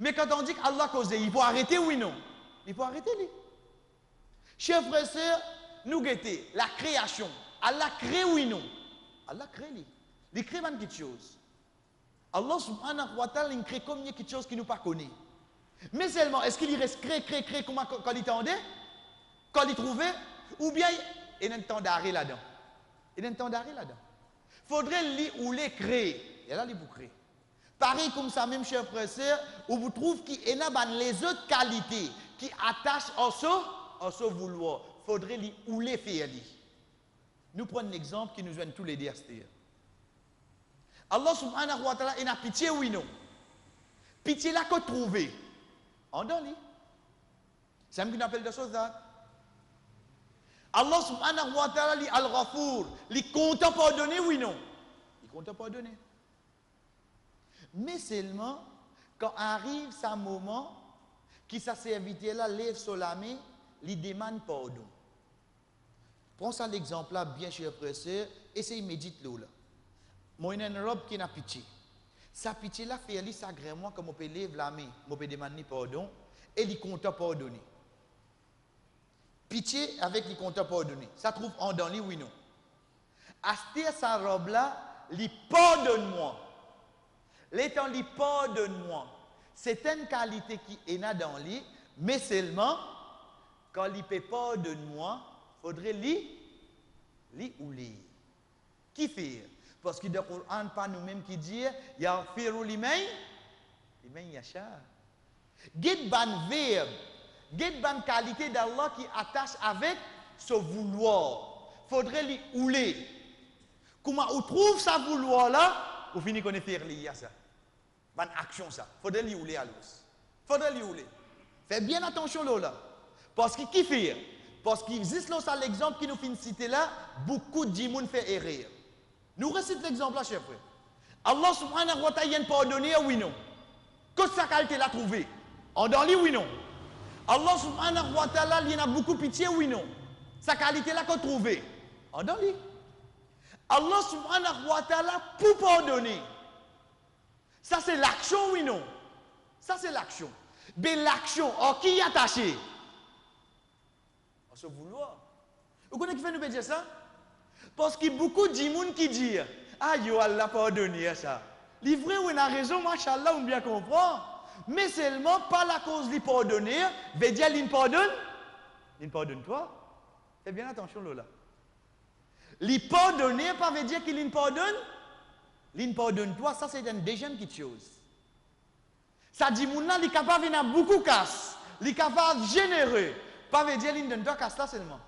Mais quand on dit qu'Allah causé, il faut arrêter oui non. Il faut arrêter lui. Chers frères et sœurs, nous guettons la création. Allah crée oui non. Allah crée lui. Il crée quelque chose. Allah subhanahu wa ta'ala il crée comme quelque chose qui nous pas connaît. Mais seulement, est-ce qu'il reste crée comment quand il tendait? Quand il trouvait? Ou bien il y a un temps d'arrêt là-dedans? Il y a un temps d'arrêt là-dedans. Faudrait lire ou les créer. Et là, il vous crée. Pareil comme ça, même chers frères et sœurs, où vous trouvez qu'il y a les autres qualités qui attachent en ce vouloir. Faudrait lire ou les faire. Nous prenons un exemple qui nous joigne tous les deux. Allah subhanahu wa ta'ala, il a pitié oui non. Pitié là qu'on trouve. En dans lui. C'est un qu'on appelle de choses là. Allah subhanahu wa ta'ala, il al-Ghafour, il compte pardonner oui non. Il compte pardonner. Mais seulement, quand arrive ce moment, qui sa serviteur là lève sur la main, il demande pardon. Prends ça l'exemple là, bien cher frère, essayez médite-le là. Moi, j'ai une robe qui n'a pitié. Sa pitié là fait lui s'agrément comme on peut lever la main, on peut demander pardon, et il compte pardonner. Pitié avec il compte pardonner. Ça trouve en dans lui, oui non. Acheter sa robe là, il pardonne-moi. L'étant lui pardonne-moi. C'est une qualité qui est là dans lui, mais seulement quand il peut pardonne-moi, faudrait lui ou lui. Qui fait? Parce que dans le Coran, pas nous-mêmes qui dit, ya firu limen yasha. Get ban verbe, get ban qualité d'Allah qui attache avec ce vouloir. Faudrait lui ouler. Comment on trouve ça vouloir là, ou finit qu'on est faire lier ça. Ban action ça. Faudrait lui ouler à l'os. Faudrait lui ouler. Fais bien attention là. Parce que qui fait? Parce qu'il existe là l'exemple qui nous finit citer là, beaucoup de gens fait erreur. Nous récitons l'exemple là, chers frères. Allah subhanahu wa ta'ala pardonné, oui non. Que sa qualité l'a trouvé? En dans lui, oui non. Allah subhanahu wa ta'ala, il y en a beaucoup pitié, oui non. Sa qualité l'a qu'on trouvé? En dans lui. Allah subhanahu wa ta'ala pour pardonner. Ça c'est l'action, oui non. Ça c'est l'action. Mais l'action, qui est attaché? On se vouloir. Vous connaissez qui fait nous dire ça? Parce qu'il y a beaucoup de gens qui disent ah, yo Allah pardonne ça. Les vrais, on a raison, machallah, on bien comprend. Mais seulement, pas la cause de pardonner, veut dire qu'il pardonne. Il pardonne toi. Fais bien attention là. Il pardonner, pas veut dire qu'il pardonne. Il pardonne toi, ça c'est une deuxième petite chose. Ça dit, mon il est capable de beaucoup de casse. Il est capable de généreux. Pas veut dire qu'il donne toi casse là seulement.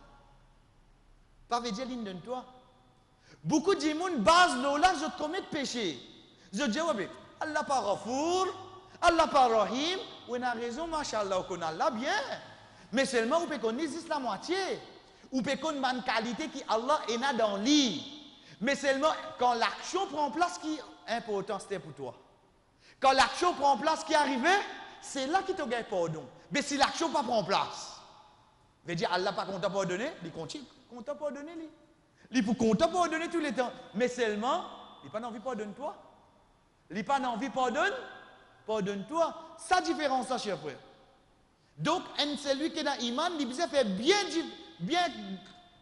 Pas veut dire qu'il donne toi. Beaucoup de gens basent là, je commets péché. Je dis, ouais, Allah pas Rafour, Allah pas Rahim, on a raison, machallah, qu'on a là bien. Mais seulement, on peut connaître la moitié. On peut connaître une qualité qui Allah est là dans lui. Mais seulement, quand l'action prend place, qui est important, c'était pour toi. Quand l'action prend place, qui est arrivé, c'est là qui te gagne pardon. Mais si l'action ne prend place, veut dire Allah pas content pour donner, il continue, content pour donner lui. Il peut content pour donner tous les temps, mais seulement il n'a pas envie de pardonner toi. Il n'a pas envie de pardonner toi. Ça différence ça, cher frère. Donc celui qui est dans l'iman, il besoin faire bien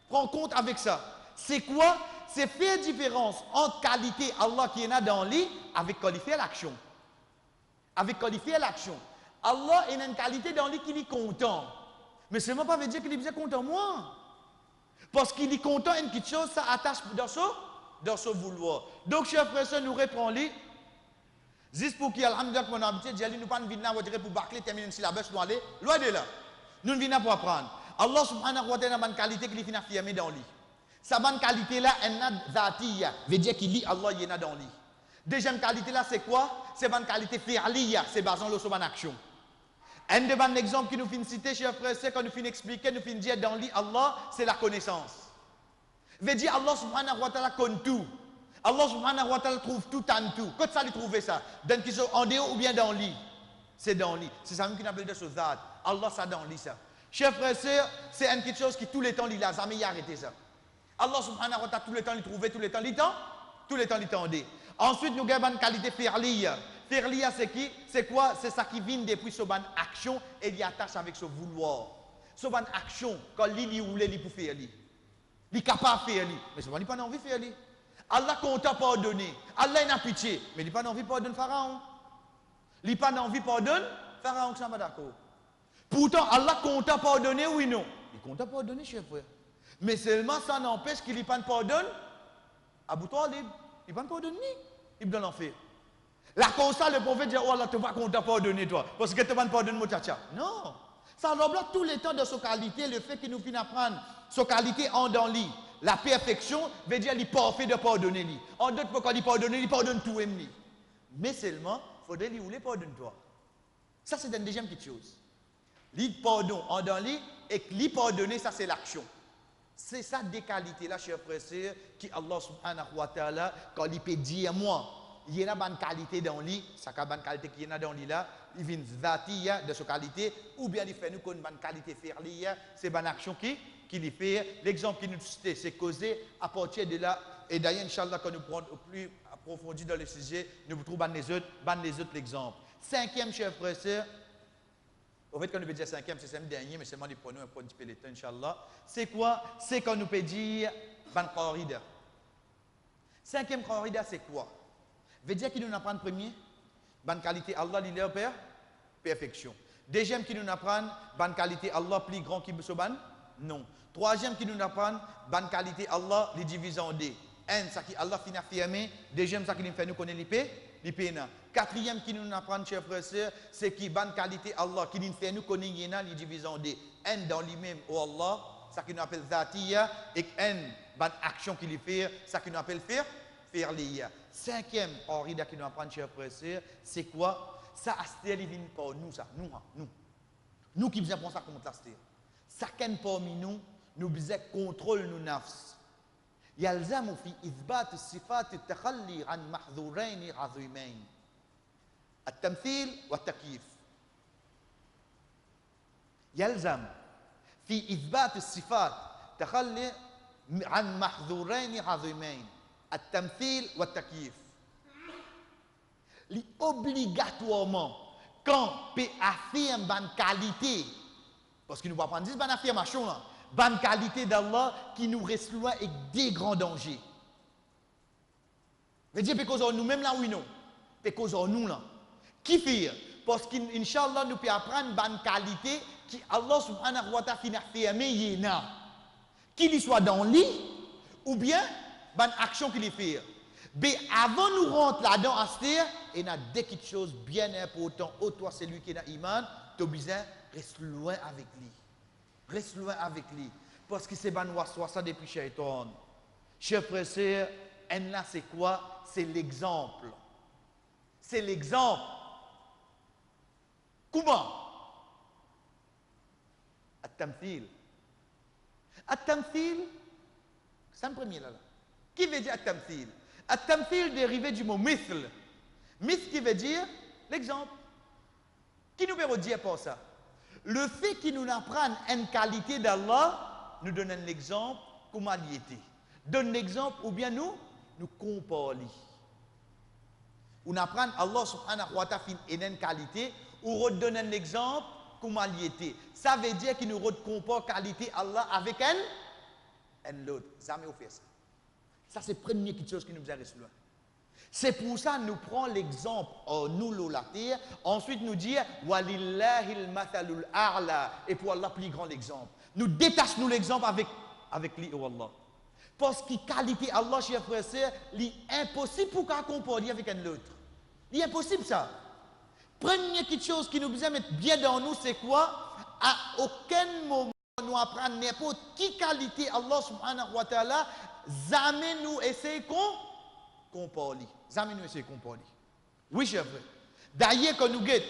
prendre compte avec ça. C'est quoi? C'est faire différence entre qualité Allah qui est là dans lui avec qualifier l'action. Avec qualifier l'action. Allah a une qualité dans lui qui est content. Mais seulement pas veut dire qu'il est content moi. Parce qu'il est content une petite chose, ça attache dans son vouloir. Donc, chers frères, nous reprenons lui. Juste pour qu'il y ait alhamdoulilah, mon habitude, j'ai dit, nous pas venir pour bâcler, terminer si la bêche, nous aller. Loin de là. Nous venons pour apprendre. Allah subhanahu wa ta'ala a une qualité qu'il est affirmé dans lui. Sa bonne qualité là, elle n'a zatiya, veut dire qu'il lit Allah, il y en a dans lui. Deuxième qualité là, c'est quoi? C'est bonne qualité fi'liya, c'est basé sur une action. Un de bon exemple que nous finissons citer, chers frères, c'est quand nous finissons expliquer, nous finissons dire dans lui, Allah, c'est la connaissance. Veut dire Allah subhanahu wa ta'ala connaît tout. Allah subhanahu wa ta'ala trouve tout en tout. Quand ça lui trouve ça? Dans qui sont en dehors ou bien dans lui? C'est dans lui. C'est ça même qu'on appelle de ce zat. Allah, ça dans lui ça. Chers frères, c'est une petite chose qui tout le temps, il a jamais arrêté ça. Allah subhanahu wa ta'ala tout le temps, il trouve tout le temps, tout le temps, il tendait. Ensuite, nous avons une qualité fi'liya. Fi'liya, c'est qui? C'est quoi? C'est ça qui vient depuis ce ban action et il attache avec ce vouloir. Ce ban action, quand il voulait, il peut faire. Il est capable de faire. Mais ce n'est pas envie de faire. Allah compte pardonner. Allah n'a pitié. Mais il n'a pas envie de pardonner Pharaon. Il n'a pas envie de pardonner Pharaon, je ne suis pas d'accord. Pourtant, Allah compte pardonner, oui, non. Il compte pardonner, chef frère. Mais seulement ça n'empêche qu'il n'y ait pas de pardon. Abu Talib, il n'y a pas de pardon, il doit l'enfer. La cause ça, le prophète dit, oh Allah, tu vas compter pardonner toi. Parce que tu vas pardonner mon tchatcha. Non. Ça enlève tout le temps de sa qualité, le fait qu'il nous finisse apprendre sa qualité en dans lui. La perfection veut dire qu'il est parfait de pardonner lui. En d'autres mots, quand il pardonne tout lui. Mais seulement, il faudrait lui vouloir pardonner toi. Ça, c'est une deuxième petite chose. Lui pardon en dans lui et lui pardonner, ça c'est l'action. C'est ça des qualités là, chers frères et sœurs, qui Allah subhanahu wa ta'ala, quand il peut dire moi, il y a une bonne qualité dans lui, ça a une bonne qualité qui est dans lui là, il vient zatiya de sa qualité, ou bien il fait nous une bonne qualité fi'liya, c'est une bonne action qui fait. L'exemple qui nous cite, c'est causé à partir de là, et d'ailleurs, Inch'Allah, quand nous prenons plus approfondi dans le sujet, nous trouvons les autres l'exemple. Cinquième, chers frères et sœurs, au fait, quand nous peut dire cinquième, c'est le dernier, mais seulement les prenons un petit peu de temps, Inch'Allah. C'est quoi? C'est quand nous peut dire ban qarida. Cinquième qarida, c'est quoi? Veut dire qu'il nous apprend premier, ban qualité Allah, il est père, perfection. Deuxième qui nous apprend, ban qualité Allah plus grand qui se ban? Non. Troisième qui nous apprend, ban qualité Allah, les divise en deux. Un, ça qui Allah finit affirmé. Deuxième, ça qui nous fait nous connaître l'épée. Quatrième qui nous apprend, chers frères et sœurs, c'est qui ban qualité Allah, qui nous fait nous connaître les divise en deux. Un dans lui-même, oh Allah, ça qui nous appelle zatiya, et un, ban action qui lui fait, ça qui nous appelle fi'liya. Cinquième, orida qui nous apprend, chers frères et sœurs, c'est quoi? Ça, Astel, il vient pour nous, ça. Nous qui besoin prendre ça contre Astel. Chacun parmi nous, nous besoin contrôle nos nafs. يلزم في إثبات الصفات التخلي عن محظورين عظيمين التمثيل والتكييف. يلزم في إثبات الصفات التخلي عن محظورين عظيمين التمثيل والتكييف. Obligatoirement, quand on affirme une qualité, parce qu'il nous va prendre une affirmation là, bonne qualité d'Allah qui nous reste loin avec des grands dangers. Veut dire parce que nous-mêmes là, oui, non. Parce que nous là. Qui fait? Parce qu'Inch'Allah, nous pouvons apprendre bonne qualité qui Allah subhanahu wa ta'ala finit fermé yéna. Qu'il soit dans lui, ou bien bonne action qu'il fait. Mais avant nous rentrer là-dedans, il y a des petites choses bien importantes. Oh, toi, c'est lui qui est dans l'iman, tu as besoin reste loin avec lui. Reste loin avec lui. Parce que c'est ban waswasa depuis shaitan. Chers frères et sœurs, là c'est quoi? C'est l'exemple. C'est l'exemple. Comment? At-tamthil. At-tamthil, c'est le premier là. Qui veut dire at-tamthil? At-tamthil dérivé du mot mithl. Mithl qui veut dire l'exemple. Qui nous veut dire pour ça? Le fait qu'il nous apprenne une qualité d'Allah nous donne un exemple comment il était. Donne l'exemple ou bien nous comportons. On apprend Allah subhanahu wa ta'ala une qualité ou redonne un exemple comment il était. Ça veut dire qu'il nous comporte qualité Allah avec un l'autre. Jamais on fait ça. Ça c'est la première chose qui nous a reçu. C'est pour ça que nous prenons l'exemple, nous la terre, ensuite nous dire walillahil mathalul a'la, et pour Allah plus grand l'exemple. Nous détachons l'exemple avec lui ou Allah. Parce que qualité Allah, chers frères et sœurs, c'est impossible pour qu'on compare avec un autre. C'est impossible ça. Première chose qui nous besoin mettre bien dans nous, c'est quoi? À aucun moment nous apprendre n'importe quelle qualité Allah subhanahu wa ta'ala, jamais nous essayons comparer. Jamais nous essayons comparer. Oui, chers frères. D'ailleurs, quand nous guettons,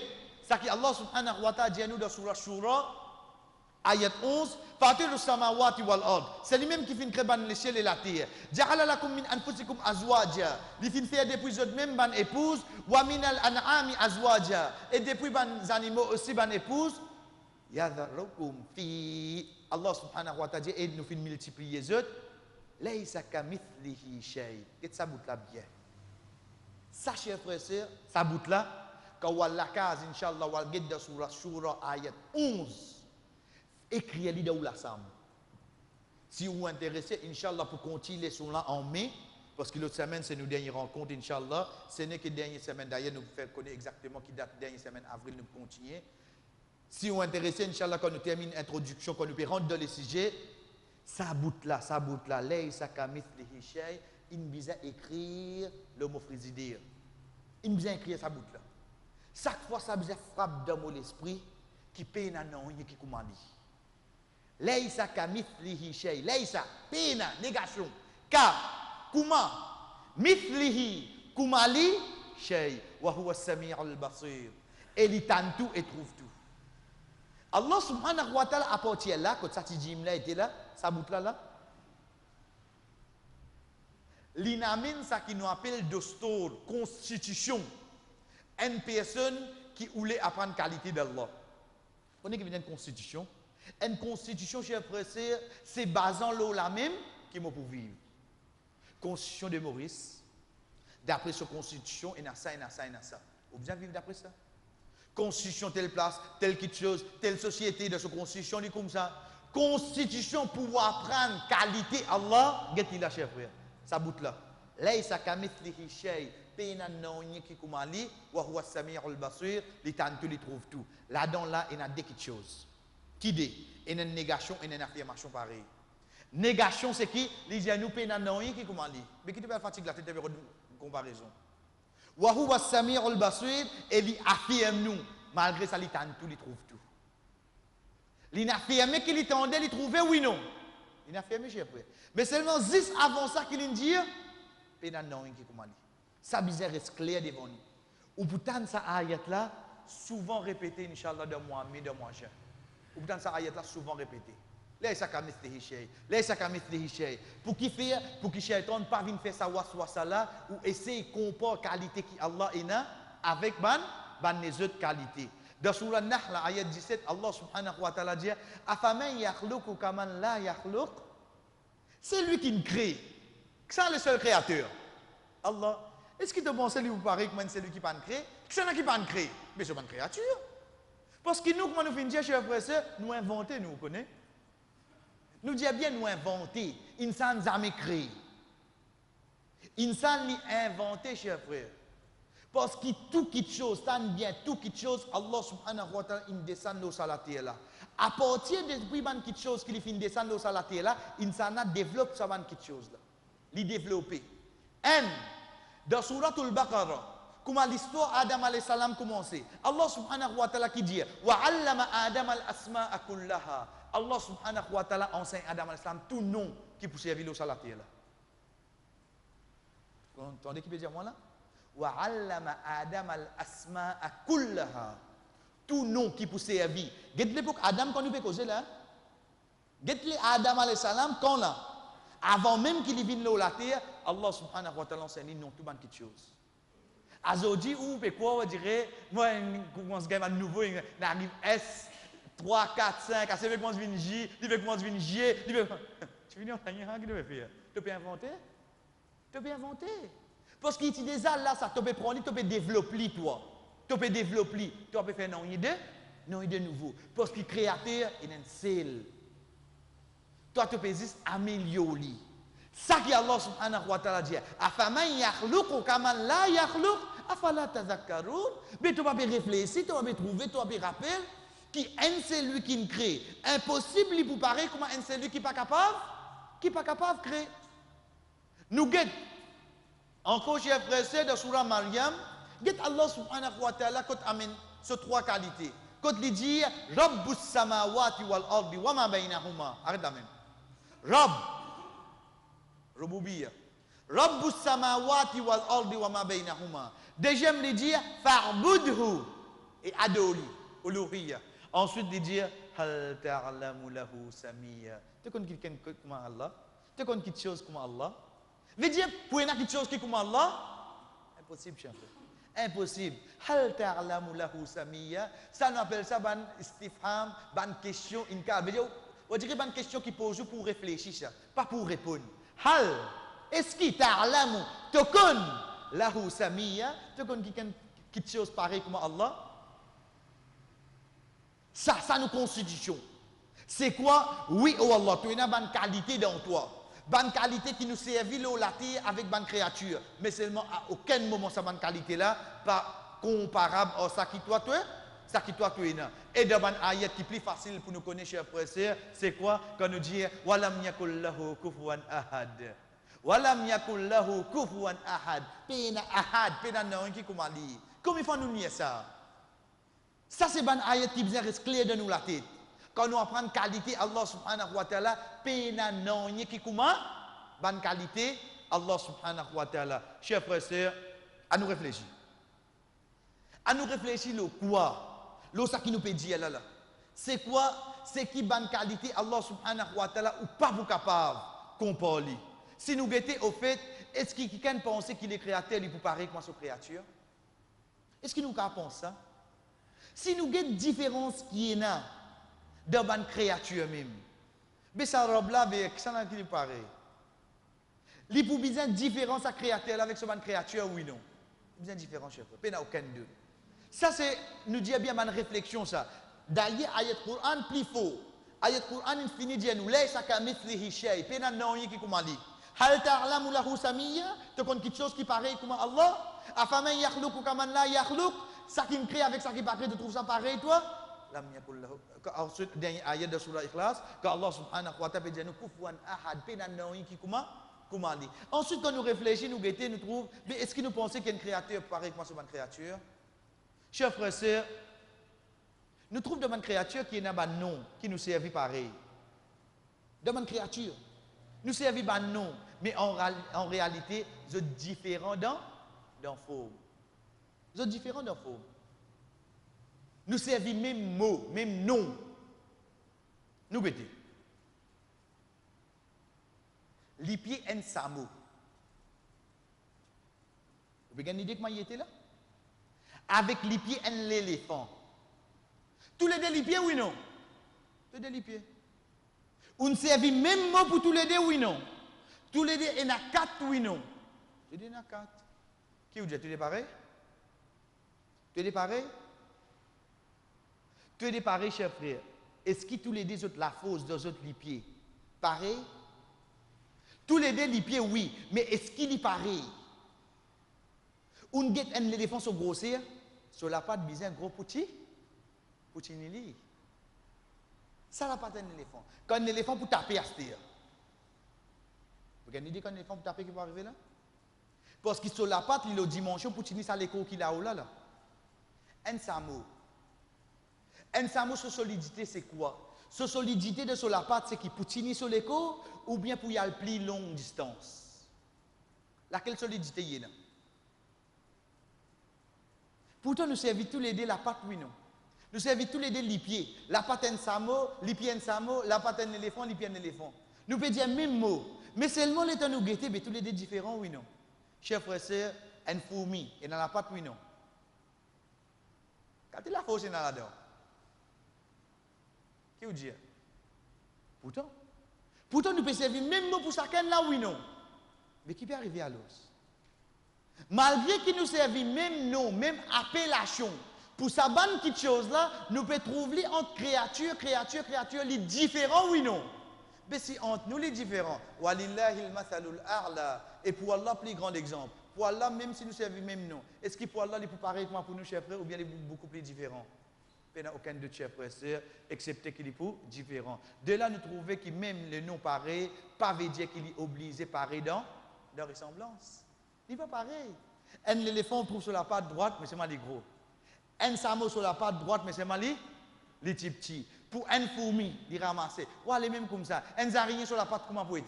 ça qui Allah subhanahu wa ta'ala dit à nous dans Surah Shura, ayat 11, Fatir samawati wal ard. C'est lui-même qui fait créer les cieux et la terre. Ja'ala lakum min anfusikum azwaja. Il fait faire depuis votre même ban épouse, wa min al-an'ami azwaja. Et depuis ban animaux aussi ban épouse. Yadharukum fi. Allah subhanahu wa ta'ala dit, et nous fait multiplier les autres. Laysa kamithlihi shay. Et ça bout là bien. Ça, chers frères et sœurs, ça bout là, quand on la case, Inch'Allah, on va dans Surah Shura, ayat 11. Écrivez-le dans la Sam. Si vous êtes intéressé, Inch'Allah, pour continuer sur là en mai, parce que l'autre semaine, c'est nos dernières rencontres, Inch'Allah. Ce n'est que la dernière semaine, d'ailleurs, nous faisons connaître exactement qui date la dernière semaine, avril, nous continuons. Si vous êtes intéressé, Inch'Allah, quand nous terminons l'introduction, quand nous pouvons rentrer dans les sujets, ça bout là, laysa kamithlihi shay, il nous besoin écrire le mot frisidir. Il nous besoin écrire ça bout là. Chaque fois, ça besoin frappe dans mon esprit, qui peine à non, qui commande. Laysa kamithlihi shay. Laysa, peine, négation. Car, kuma, mithlihi, kumali, shay. Wa huwa as-sami'ul basir. Et il tente tout et trouve tout. Allah subhanahu wa ta'ala apporte là, quand ça dit là était là, ça bout là. L'inamine, ça qui nous appelle dostor, constitution. Une personne qui voulait apprendre qualité d'Allah. Vous connaissez qu'il y a une constitution? Une constitution, chers frères et sœurs, c'est basant l'eau la même qui m'a pour vivre. Constitution de Maurice, d'après cette constitution, il y a ça, il y a ça, il y a ça. Vous bien vivre d'après ça? Constitution, telle place, telle quelque chose, telle société de cette constitution, dit comme ça. Constitution pour apprendre qualité Allah, qu'est-ce là, chers frères? Ça bout là. Laysa kamithlihi shay. Pena non qui kumali, wa huwa as-sami'ul basir, li tantu li trouve tout. Là-dedans là, il y a deux choses. Qui dit? Il y a une négation et une affirmation pareille. Négation, c'est qui? Les gens nous pena non qui kumali. Mais qui te fait fatigue la tête de comparaison. Wa huwa as-sami'ul basir, et il affirme nous, malgré ça, il tantu li trouve tout. Il affirme qu'il tendait, il trouvait oui non. Il affirme, cher frère. Mais seulement 10 avant ça qu'il dit, pena non qui kumali. Ça bizarre reste clair devant nous. Ou pourtant ça ayat là souvent répété inchallah de moi mai de moi juin. Ou pourtant ça ayat là souvent répété. Laysa kamithlihi shay. Laysa kamithlihi shay. Pour qui faire pour que shaitan pas venir faire ça waswasa là ou essayer de comparer qualité qui Allah ina avec ban les autres qualités. Dans surah Nahl ayat 17 Allah subhanahu wa ta'ala dit afaman yakhluqu kaman la yakhluq. C'est lui qui nous crée. C'est le seul créateur. Allah. Est-ce qu'il te pense que vous paraît que c'est lui qui pas créé? C'est lui qui pas créé. Mais c'est pas une créature. Parce que nous, comment nous finissons, chers frères et sœurs, nous inventons, nous connaissons. Nous disons bien nous inventer. Insan n'a jamais créé. Insan n'a inventé, chers frères. Parce que tout quelque chose, bien tout quelque chose, Allah subhanahu wa ta'ala, il descend dans la terre là. À partir de quelque chose qui fait descendre dans la terre là, Insan a développé ça quelque chose là. Il développé. Dans Surah Al-Baqarah, comment l'histoire Adam alayhi salam commençait. Allah subhanahu wa ta'ala qui dit wa 'allama Adam al-asma'a kullaha. Allah subhanahu wa ta'ala enseigne Adam alayhi salam tout nom qui peut servir au la terre là. Vous entendez qui peut dire moi là? Wa 'allama Adam al-asma'a kullaha. Tout nom qui pour servir. Get l'époque Adam quand nous peut causer là. Get les Adam alayhi salam quand là. Avant même qu'il vienne là la terre, Allah subhanahu wa ta'ala enseigne non tout bonne quelque chose. Aujourd'hui ou peut quoi on dirait moi commence gamin nouveau n'arrive S 3 4 5 à ce commence venir J, il veut commence venir J, il veut tu viens en rien qui doit faire. Tu peux inventer? Tu peux inventer. Parce qu'il utilise ça là ça tu peux prendre, tu peux développer toi. Tu peux développer, tu peux faire non idée nouveau parce que créateur il est un seul. Toi tu peux juste améliorer. Ça qui Allah subhanahu wa ta'ala dit, afaman yakhluqu kaman la yakhluq afala tadhakkarun. Mais tu vas réfléchir, tu vas trouver, tu vas rappeler qui est celui qui crée. Impossible pour pareil comment un celui qui pas capable de créer. Nous guette encore chef frère de surah Maryam, guette Allah subhanahu wa ta'ala quand amène ces trois qualités. Quand il dit Rabbus samawati wal ardi wa ma bainahuma. Arrête là même. Rabb Rububiyya. Rabbus samawati wal ardi wa ma bainahuma. Deuxième il dit fa'budhu et adoli, uluhiyya. Ensuite il dit hal ta'lamu lahu samiyya. Tu connais quelqu'un comme Allah? Tu connais quelque chose comme Allah? Veut dire pour une quelque chose qui comme Allah? Impossible chef. Impossible. Hal ta'lamu lahu samiyya. Ça nous appelle ça ban istifham, ban question inkar. Veut dire on dirait ban question qui pose pour réfléchir ça, pas pour répondre. Hal est-ce que ta'lamu tu connais lahu samiyya? Tu connais quelque chose pareil comme Allah? Ça nous constitution. C'est quoi? Oui, oh Allah, tu as une bonne qualité dans toi. Bonne qualité qui nous servit la terre avec bonne créature. Mais seulement à aucun moment, cette bonne qualité-là, pas comparable à ça qui toi, tu es là. Et dans une ayat qui est plus facile pour nous connaître, chers frères et sœurs, c'est quoi? Quand nous dit Walam yakul lahu kufuwan ahad. Walam yakul lahu kufuwan ahad. Pena ahad, pena non qui comment dire. Comment il faut nous nier ça? Ça, c'est une ayat qui vient rester clair dans nous la tête. Quand nous apprenons qualité, Allah subhanahu wa ta'ala, pena non qui comment? Bonne qualité, Allah subhanahu wa ta'ala. Chers frères et sœurs, à nous réfléchir. À nous réfléchir le quoi? Le ça qui nous peut dire là. C'est quoi? C'est qui bonne qualité, Allah subhanahu wa ta'ala, ou pas vous capable qu'on parle. Si nous guettons au fait, est-ce qu'il y a quelqu'un pense qu'il est créateur, il peut paraître comme sa créature? Est-ce qu'il nous pense ça? Si nous avons une différence qui est là, dans une créature même, mais ça robe là, ça qui est pareil. Il peut bien une différence à créateur avec cette créature, oui non. Il y a une différence, chef. Il n'y a aucun d'eux. Ça, c'est, nous dit bien une réflexion, ça. D'ailleurs, ayat Quran plus faux. Ayat Quran, il finit de dire nous, laisse à kamithlihi shay. Il n'y a non qui comment dit. Hal ta'lamu lahu samiyya? Tu connais quelque chose qui paraît comme Allah? Afaman yakhluqu kaman la yakhluq? Ça qui me crée avec ça qui paraît, tu trouves ça pareil, toi? Ensuite, dernier ayat de surah Ikhlas, quand Allah subhanahu wa ta'ala dit nous kufuwan ahad, pena non qui comment dit. Ensuite, quand nous réfléchissons, nous guettons, nous trouvons, mais est-ce que nous pensons qu'il y a une créature pareille comme cette créature? Chers frères et sœurs, nous trouvons de une créature qui est un nom, qui nous servit pareil. De une créature. Nous servit un nom, mais en réalité, c'est différent dans forme. C'est différent dans forme. Nous servons même mot, même nom. Nous guettons. Les pieds en samo. Vous avez une idée comment il était là? Avec les pieds en l'éléphant. Tous les deux les pieds, oui non? Tous les deux les pieds. On servit même mot pour tous les deux, oui non? Tous les deux, il y en a quatre, oui non? Il y en a quatre. Qui vous dit, tu es pareil? Tu es pareil? Tu es pareil, chers frères. Est-ce que tous les deux autres la fausse deux autres les pieds? Pareil? Tous les deux les pieds, oui. Mais est-ce qu'il est pareil? On guette un éléphant sur grossir, sur la patte bizarre, un gros petit nili. Ça la patte d'un éléphant. Quand un éléphant pour taper à ce terre. Vous avez une idée quand un éléphant pour taper qui va arriver là? Parce que sur la patte, il a une dimension pour tenir ça l'écho qu'il a là. Un samo. Un samo sur solidité, c'est quoi? Sur solidité de sur la patte, c'est qui pour tenir sur l'écho ou bien pour y aller plus longue distance. Laquelle solidité y est là? Pourtant, nous servons tous les deux la pâte, oui, non. Nous servons tous les deux les pieds. La pâte en samo, les pieds en samo, la pâte en éléphant, les pieds en éléphant. Nous pouvons dire le même mot. Mais seulement les temps nous guetter, mais tous les deux différents, oui, non. Chers frères et sœurs, une fourmi, et dans la pâte, oui, non. Quand il a fausse, il y en a là-dedans. Qui vous dit? Pourtant, nous pouvons servir même mot pour chacun là, oui, non. Mais qui peut arriver à l'os? Malgré qu'il nous servent même nom, même appellation, pour sa bonne petite chose là, nous pouvons trouver entre créatures, les différents, oui, non. Mais si entre nous les différents, walillahil mathalul a'la, et pour Allah, plus grand exemple. Pour Allah, même si nous servons même nom, est-ce qu'il pour Allah, il est pareil que moi pour nous, chers frères, ou bien il est beaucoup plus différent? Il n'y a aucun de chers frères et sœurs, excepté qu'il est pour différent. De là, nous trouvons que même le nom pareil, pas veut dire qu'il est obligé pareil dans ressemblance. Il n'est pas pareil. Un éléphant, on trouve sur la patte droite, mais c'est mal les gros. Un samo sur la patte droite, mais c'est mal les petits. Pour une fourmi, il ramasse. Ou les mêmes comme ça. Un araignée sur la patte, comment pour être?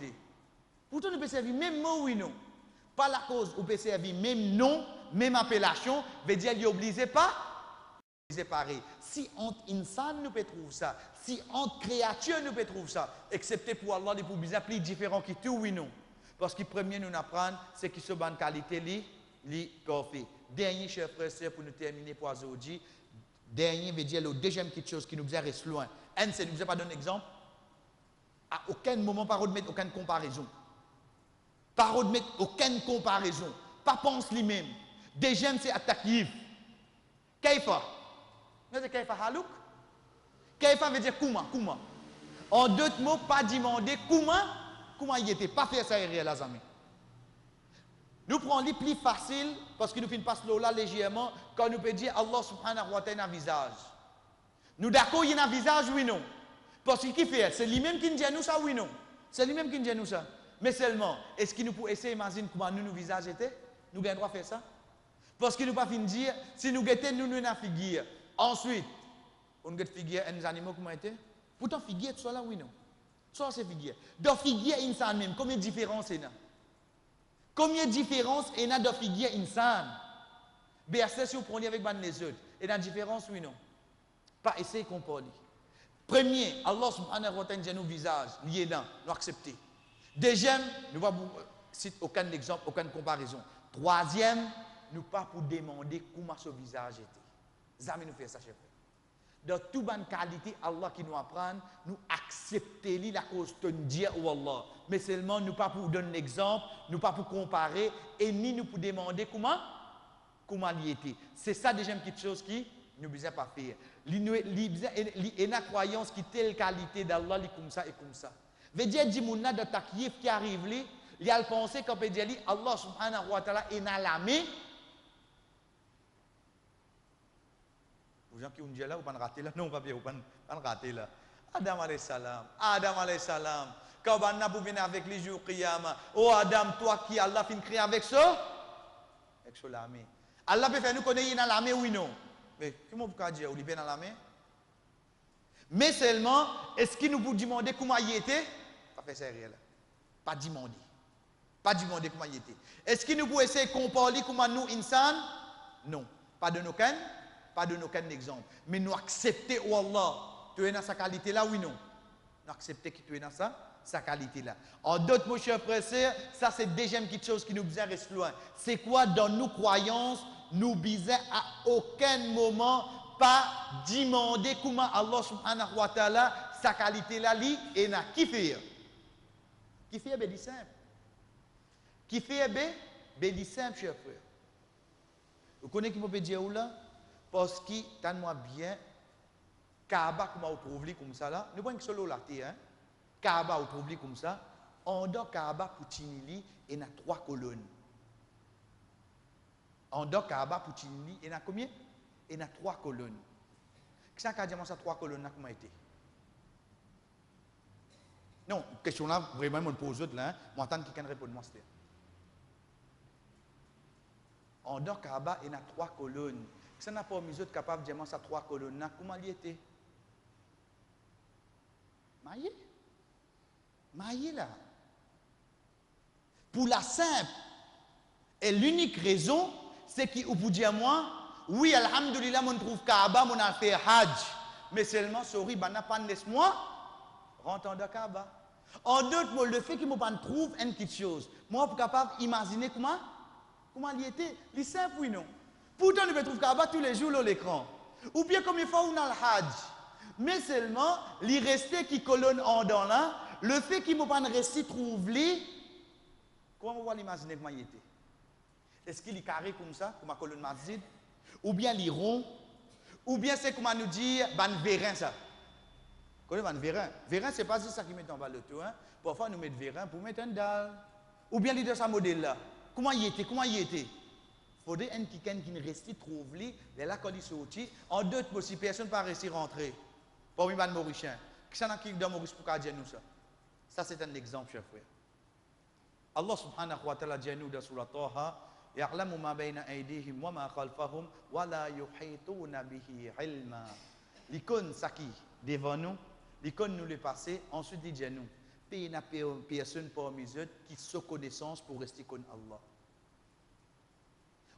Pourtant, nous pouvons servir même mot, oui, non. Pas la cause, on peut servir même nom, même appellation, veut dire qu'il est obligé pas. C'est pareil. Si entre insan, nous pouvons trouver ça. Si entre créatures, nous pouvons trouver ça. Excepté pour Allah, les pour bizarres, plus différents qui tout, oui, non. Parce que premier, nous apprendre, c'est que ce bonne qualité, li fait. Dernier, chers frères et sœurs, pour nous terminer pour aujourd'hui, dernier veut dire le deuxième quelque chose qui nous reste loin. Un, c'est, nous pas donné un exemple. À aucun moment, pas de mettre aucune comparaison. Pas de mettre aucune comparaison. Pas pense lui-même. Deuxième, c'est attaquif. Kaifa. Mais c'est Kaifa halouk. Kaifa veut dire comment. En d'autres mots, pas demander comment il était. Pas faire ça réel, les amis. Nous prenons les plus faciles parce que nous finissons passer là légèrement quand nous pouvons dire Allah subhanahu wa ta'ala a un visage. Nous d'accord, il y a un visage, oui, non. Parce qu'il fait, c'est lui-même qui nous dit nous ça, oui, non. C'est lui-même qui nous dit nous ça. Mais seulement, est-ce qu'il nous peut essayer d'imaginer comment nous visage était? Nous avons le droit de faire ça? Parce que nous ne pouvons pas dire, si nous guettons, nous avons une figure. Ensuite, on a une figure, et les animaux, comment étaient? Pourtant, figure, tout ça là, oui, non. Ça, c'est figure. Dans figure, insan même, combien de différences il y a? Combien de différences il y a dans figure insan? Bien, si vous prenez avec les autres, il y a une différence, oui, non. Pas essayer de comparer. Premier, Allah subhanahu wa ta'ala dit nos visages, liés là, nous accepter. Deuxième, nous ne citer aucun exemple, aucune comparaison. Troisième, nous pas pour demander comment ce visage était. Jamais nous fait ça, chef. Dans toute bonne qualité, Allah qui nous apprend, nous accepter la cause de Dieu ou Allah. Mais seulement, nous pas pour donner un exemple, nous pas pour comparer, et ni nous pour demander comment il était. C'est ça déjà une petite chose qui nous ne besoin pas faire. Il y a une croyance qui telle qualité d'Allah, comme ça et comme ça. Veut dire, Dimouna de Takiyef qui arrive, il a pensé qu'on peut dire, Allah subhanahu wa ta'ala est dans la main. Les gens qui ont dit là, vous ne pas rater là. Non, pas bien, vous ne pas rater là. Adam alayhi salam. Quand on a pour venir avec les jours qiyama. Oh Adam, toi qui Allah fin créer avec ça? Avec ça la main. Allah peut faire nous connaître dans la main, oui, non. Mais comment vous pouvez dire, il est dans la main? Mais seulement, est-ce qu'il nous peut demander comment il était? Pas faire ça réel. Pas demander. Pas demander comment il était. Est-ce qu'il nous peut essayer de comparer comment nous, insan? Non. Pas de aucun exemple. Mais nous accepter, oh Allah, tu es dans sa qualité là, oui, non. Nous accepter que tu es dans sa qualité là. En d'autres mots, chers frères et sœurs, ça c'est déjà une petite chose qui nous besoin rester loin. C'est quoi dans nos croyances, nous besoin à aucun moment pas demander comment Allah subhanahu wa ta'ala, sa qualité là, et n'a qui fait. Qui fait, ben, simple. Qui fait, ben, simple, chers frères. Vous connaissez qui peut dire où là? Parce que, tant-moi bien, Kaaba, comment vous trouvez comme ça là? Nous prenons que solo la terre, hein? Kaaba, vous trouvez comme ça? En dehors Kaaba, pour Tinili, il y a 3 colonnes. En dehors Kaaba, pour Tinili, il y a combien? Il y a 3 colonnes. Qu'est-ce que ça 3 colonnes, comment été? Non, question là, vraiment, je me pose là, moi, attends quelqu'un réponde moi, c'est. En dehors Kaaba, il y a 3 colonnes. Ça n'a pas mis autres capables de dire ça 3 colonnes. Comment il était? Maillé là. Pour la simple Et l'unique raison, c'est qu'il vous dire moi, oui, alhamdoulilah, on trouve Kaaba, on a fait Hajj. Mais seulement, sorry, on n'a pas laisse-moi rentrer dans Kaaba. En d'autres mots, le fait qu'il ne trouve une petite chose, moi, je suis capable d'imaginer comment il était. Il est simple, oui, non. Pourtant, on trouve Kaaba tous les jours à l'écran. Ou bien, comme il faut, on a le Hajj. Mais seulement, il restait qui colonne en dans là, le fait qu'il ne pas rester trouvé, comment on va l'imaginer comment il était? Est-ce qu'il est carré comme ça, comme la colonne masjid? Ou bien il est rond? Ou bien c'est comme nous dit, ban vérin ça? Connaissez ban vérin? Vérin, c'est pas juste ça qui met en bas le tout. Hein? Parfois, nous mettons vérin pour mettre un dalle. Ou bien il est de ce modèle-là. Comment il était? Comment il était? Il faudrait un qui ne reste trouvé, là, quand il sorti, en deux mots, si personne ne peut rester rentrer. Parmi les Mauriciens. Qui s'en a qui dans Maurice pour dire nous ça? Ça, c'est un exemple, chers frères. Allah subhanahu wa ta'ala dit nous dans Surah Taha, يعلم ما بين أيديهم وما خلفهم ولا يحيطون به علما. L'icône ça qui devant nous, l'icône nous le passé, ensuite il dit nous, il n'y a personne parmi eux qui a connaissance pour rester comme Allah.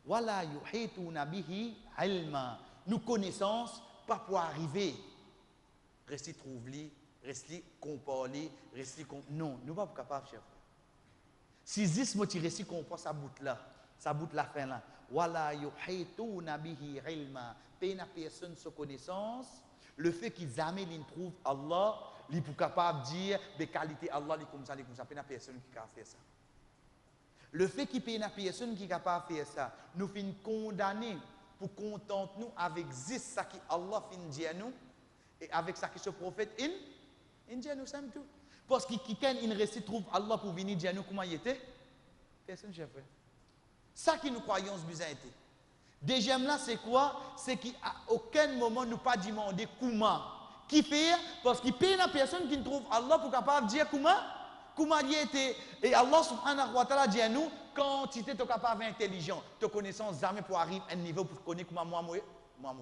ولا يحيطون به علما. Nous connaissance pas pour arriver, rester trouvé, rester comparé, rester non, nous pas capables, chef. Si zis mo tire si comprend sa bout là, sa bout la fin là. Wala yuhituna bihi ilma. Pena personne sa connaissance, le fait qu'ils jamais ils trouvent Allah, ils pour capable dire des qualités Allah li comme ça, pena personne qui capable faire ça. Le fait qu'il pena personne qui capable faire ça, nous fin condamner pour contenter nous avec zis ça qui Allah fin dire nous et avec ça qui ce prophète in dit nous sommes tout. Parce que quelqu'un il reste trouve Allah pour venir dire nous comment il était. Personne chef. Ça qui nous croyons besoin était. Deuxième là c'est quoi? C'est qu'à aucun moment nous pas demander comment. Qui fait? Parce qu'il n'y a personne qui trouve Allah pour capable de dire comment il était. Et Allah subhanahu wa ta'ala dit à nous, quand tu es capable intelligent, ta connaissance jamais pour arriver à un niveau pour connaître comment moi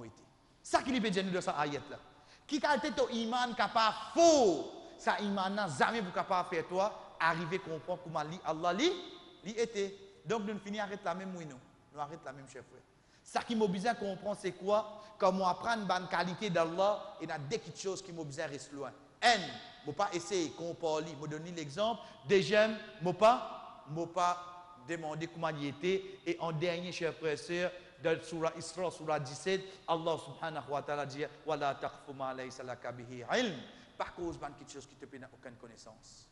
était. Ça qui lui peut dire nous de cette ayat là. Qui a été ton iman capable faux? Ça iman n'a jamais pour capable faire toi arriver à comprendre comment Allah li était. Donc nous finissons arrêter la même nous arrêtons la même chef frère. Ça qui m'a besoin de comprendre c'est quoi? Comment apprendre la bonne qualité d'Allah et il y a deux petites choses qui m'a besoin de rester loin. Un, je ne pas essayer de comparer, je donner l'exemple. Deuxième, je ne pas demander comment il était. Et en dernier, chers frères et sœurs, dans Surah Isra, Surah 17, Allah subhanahu wa ta'ala dit Wala taqfu ma laysa laka bihi ilm. Par cause de quelque chose qui te n'a aucune connaissance.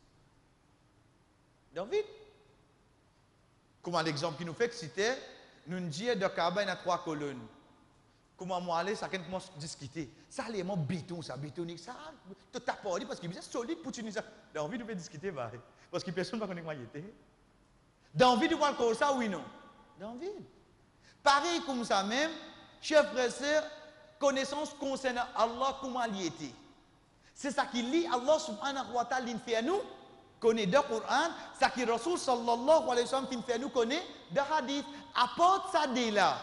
David, comment l'exemple qui nous fait que c'était, nous disons de Kaaba, il y a 3 colonnes. Comment moi aller, ça commence à discuter. Ça, c'est mon béton, ça, bétonique, ça, tu t'as pas dit parce qu'il est solide pour tenir ça. David, de discuter, parce que personne ne va connaître comment il était. David, de voir ça, oui, non. David. Pareil comme ça même, chers frères et sœurs, connaissance concernant Allah, comment il était. C'est ça qui lit Allah subhanahu wa ta'ala fait à nous, connaît le Coran, ça qui Rasul sallallahu alayhi wa sallam fait à nous connaît le hadith. Apporte ça de là,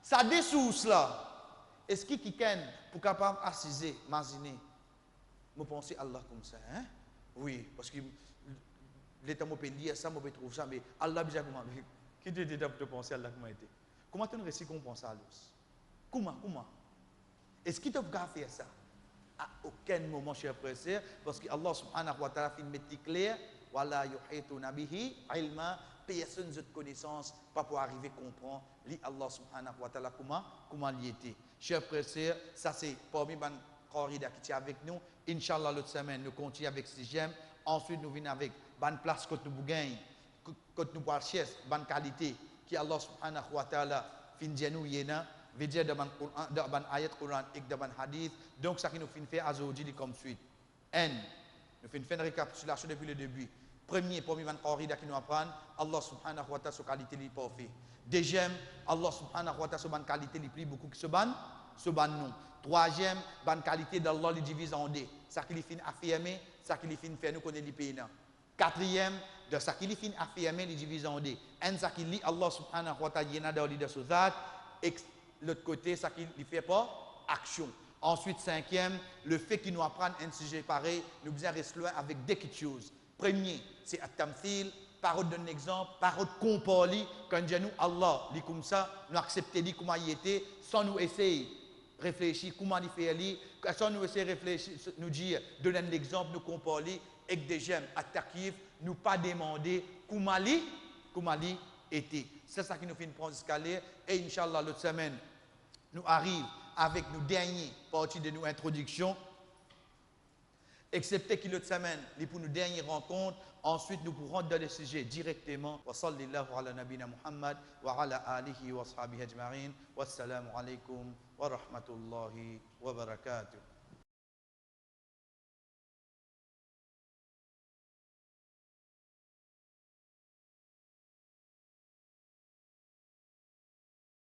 ça des sources là. Est-ce que quelqu'un pour capable assiser, imaginer, me penser Allah comme ça, hein? Oui, parce que l'état me peut dire ça, me peut trouver ça, mais Allah déjà comment? Qui te dit de penser Allah comment était? Comment tu réussis qu'on pense à l'os? Comment? Est-ce qu'il te peut faire ça? À aucun moment, chers frères et sœurs, parce que Allah subhanahu wa ta'ala fait mettre clair, wala yuhituna bihi ilma, personne de connaissance, pas pour arriver à comprendre, li Allah subhanahu wa ta'ala comment il était. Chers frères et sœurs, ça c'est parmi les corridors qui est avec nous. Inch'Allah, l'autre semaine, nous continuons avec 6e. Ensuite, nous venons avec bonne place que nous gagnons, que nous parlons bonne qualité, qui Allah subhanahu wa ta'ala fin dire nous yéna. Veut dire dans le ayat Coran et dans le hadith. Donc, ça qui nous fait aujourd'hui comme suite. N. Nous faisons une récapitulation depuis le début. Premier, parmi les corridors qui nous apprennent, Allah subhanahu wa ta'ala, sa qualité n'est pas fait. Deuxième, Allah subhanahu wa ta'ala, sa qualité n'est plus beaucoup que ce ban nous. Troisième, bonne qualité d'Allah, il divise en deux. Ça qui lui fait affirmer, ça qui lui fait faire nous connaître les pays. Quatrième, de ça qui lui fait affirmer, il divise en deux. Un, ça qui lit Allah subhanahu wa ta'ala, il y a dans l'idée de Suzat. L'autre côté, ça qui ne fait pas action. Ensuite, cinquième, le fait qu'il nous apprenne un sujet pareil, nous devons rester loin avec deux petites choses. Premier, c'est at-tamthil, par d'un exemple, par comporter quand nous Allah, dit comme ça, nous accepter dit comment il était, sans nous essayer réfléchir comment il fait lui, sans nous essayer réfléchir, nous dire, donner l'exemple, nous comporter et que des gemmes attaquifs, nous pas demander comment il était. C'est ça qui nous fait une prendre escalier et Inch'Allah l'autre semaine, nous arrive avec nos dernières parties de nos introductions. Excepté que l'autre semaine, pour nos dernières rencontres, ensuite nous pourrons dans le sujet directement. Wa sallallahu ala nabina Muhammad wa ala alihi wa sahbihi ajma'in. Wassalamu alaikum wa rahmatullahi wa barakatuh.